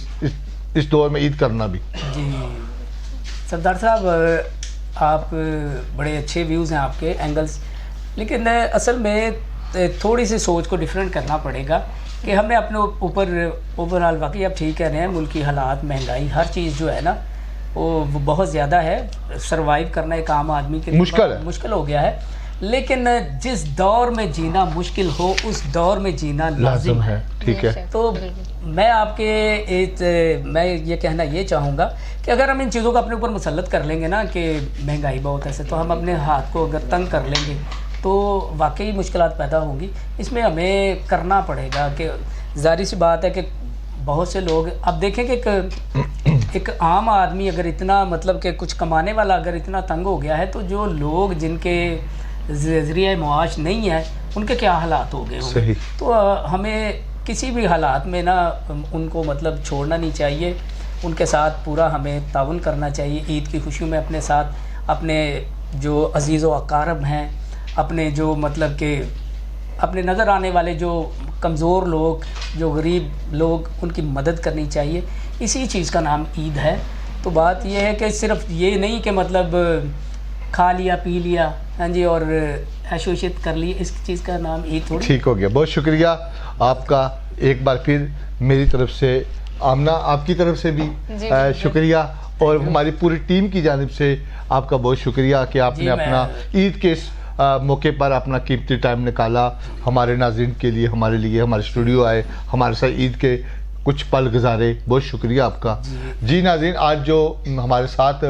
इस दौर में ईद करना भी। जी सरदार साहब, आप बड़े अच्छे व्यूज़ हैं आपके एंगल्स, लेकिन असल में थोड़ी सी सोच को डिफरेंट करना पड़ेगा कि हमें अपने ऊपर ओवरऑल, वाकई आप ठीक कह रहे हैं, मुल्की हालात, महंगाई, हर चीज़ जो है ना वो बहुत ज़्यादा है, सरवाइव करना एक आम आदमी के लिए मुश्किल हो गया है। लेकिन जिस दौर में जीना मुश्किल हो उस दौर में जीना लाजिम है, ठीक है। तो मैं आपके मैं ये कहना ये चाहूँगा कि अगर हम इन चीज़ों को अपने ऊपर मुसल्लत कर लेंगे ना कि महंगाई बहुत है, तो हम अपने हाथ को अगर तंग कर लेंगे तो वाकई मुश्किलात पैदा होंगी। इसमें हमें करना पड़ेगा कि ज़ाहिर सी बात है कि बहुत से लोग, अब देखें कि एक आम आदमी अगर इतना, मतलब कि कुछ कमाने वाला अगर इतना तंग हो गया है, तो जो लोग जिनके ज़रिए मुआश नहीं है उनके क्या हालात हो गए होंगे। तो हमें किसी भी हालात में ना उनको मतलब छोड़ना नहीं चाहिए, उनके साथ पूरा हमें ताउन करना चाहिए। ईद की खुशियों में अपने साथ अपने जो अजीज़ व अकारब हैं, अपने जो मतलब कि अपने नज़र आने वाले जो कमज़ोर लोग, जो गरीब लोग, उनकी मदद करनी चाहिए। इसी चीज़ का नाम ईद है। तो बात यह है कि सिर्फ ये नहीं कि मतलब खा लिया पी लिया, हाँ जी, और ऐशोशियत कर ली, इस चीज़ का नाम ईद थोड़ी। ठीक हो गया, बहुत शुक्रिया आपका एक बार फिर मेरी तरफ से, आमना आपकी तरफ से भी शुक्रिया, और हमारी पूरी टीम की जानिब से आपका बहुत शुक्रिया कि आपने अपना ईद के इस मौके पर अपना कीमती टाइम निकाला, हमारे नाज़रीन के लिए, हमारे लिए, हमारे स्टूडियो आए, हमारे साथ ईद के कुछ पल गुजारे। बहुत शुक्रिया आपका। जी नाज़रीन, आज जो हमारे साथ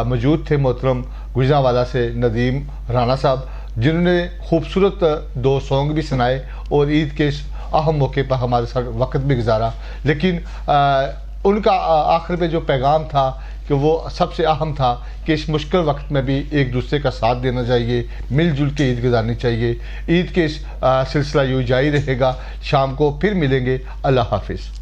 मौजूद थे मोहतरम गुजरांवाला से नदीम राना साहब, जिन्होंने खूबसूरत 2 सॉन्ग भी सुनाए और ईद के इस अहम मौके पर हमारे साथ वक्त भी गुजारा, लेकिन उनका आखिर में जो पैगाम था कि वो सबसे अहम था कि इस मुश्किल वक्त में भी एक दूसरे का साथ देना चाहिए, मिलजुल के ईद गुजारनी चाहिए। ईद के इस सिलसिला यूँ जारी रहेगा। शाम को फिर मिलेंगे। अल्लाह हाफिज़।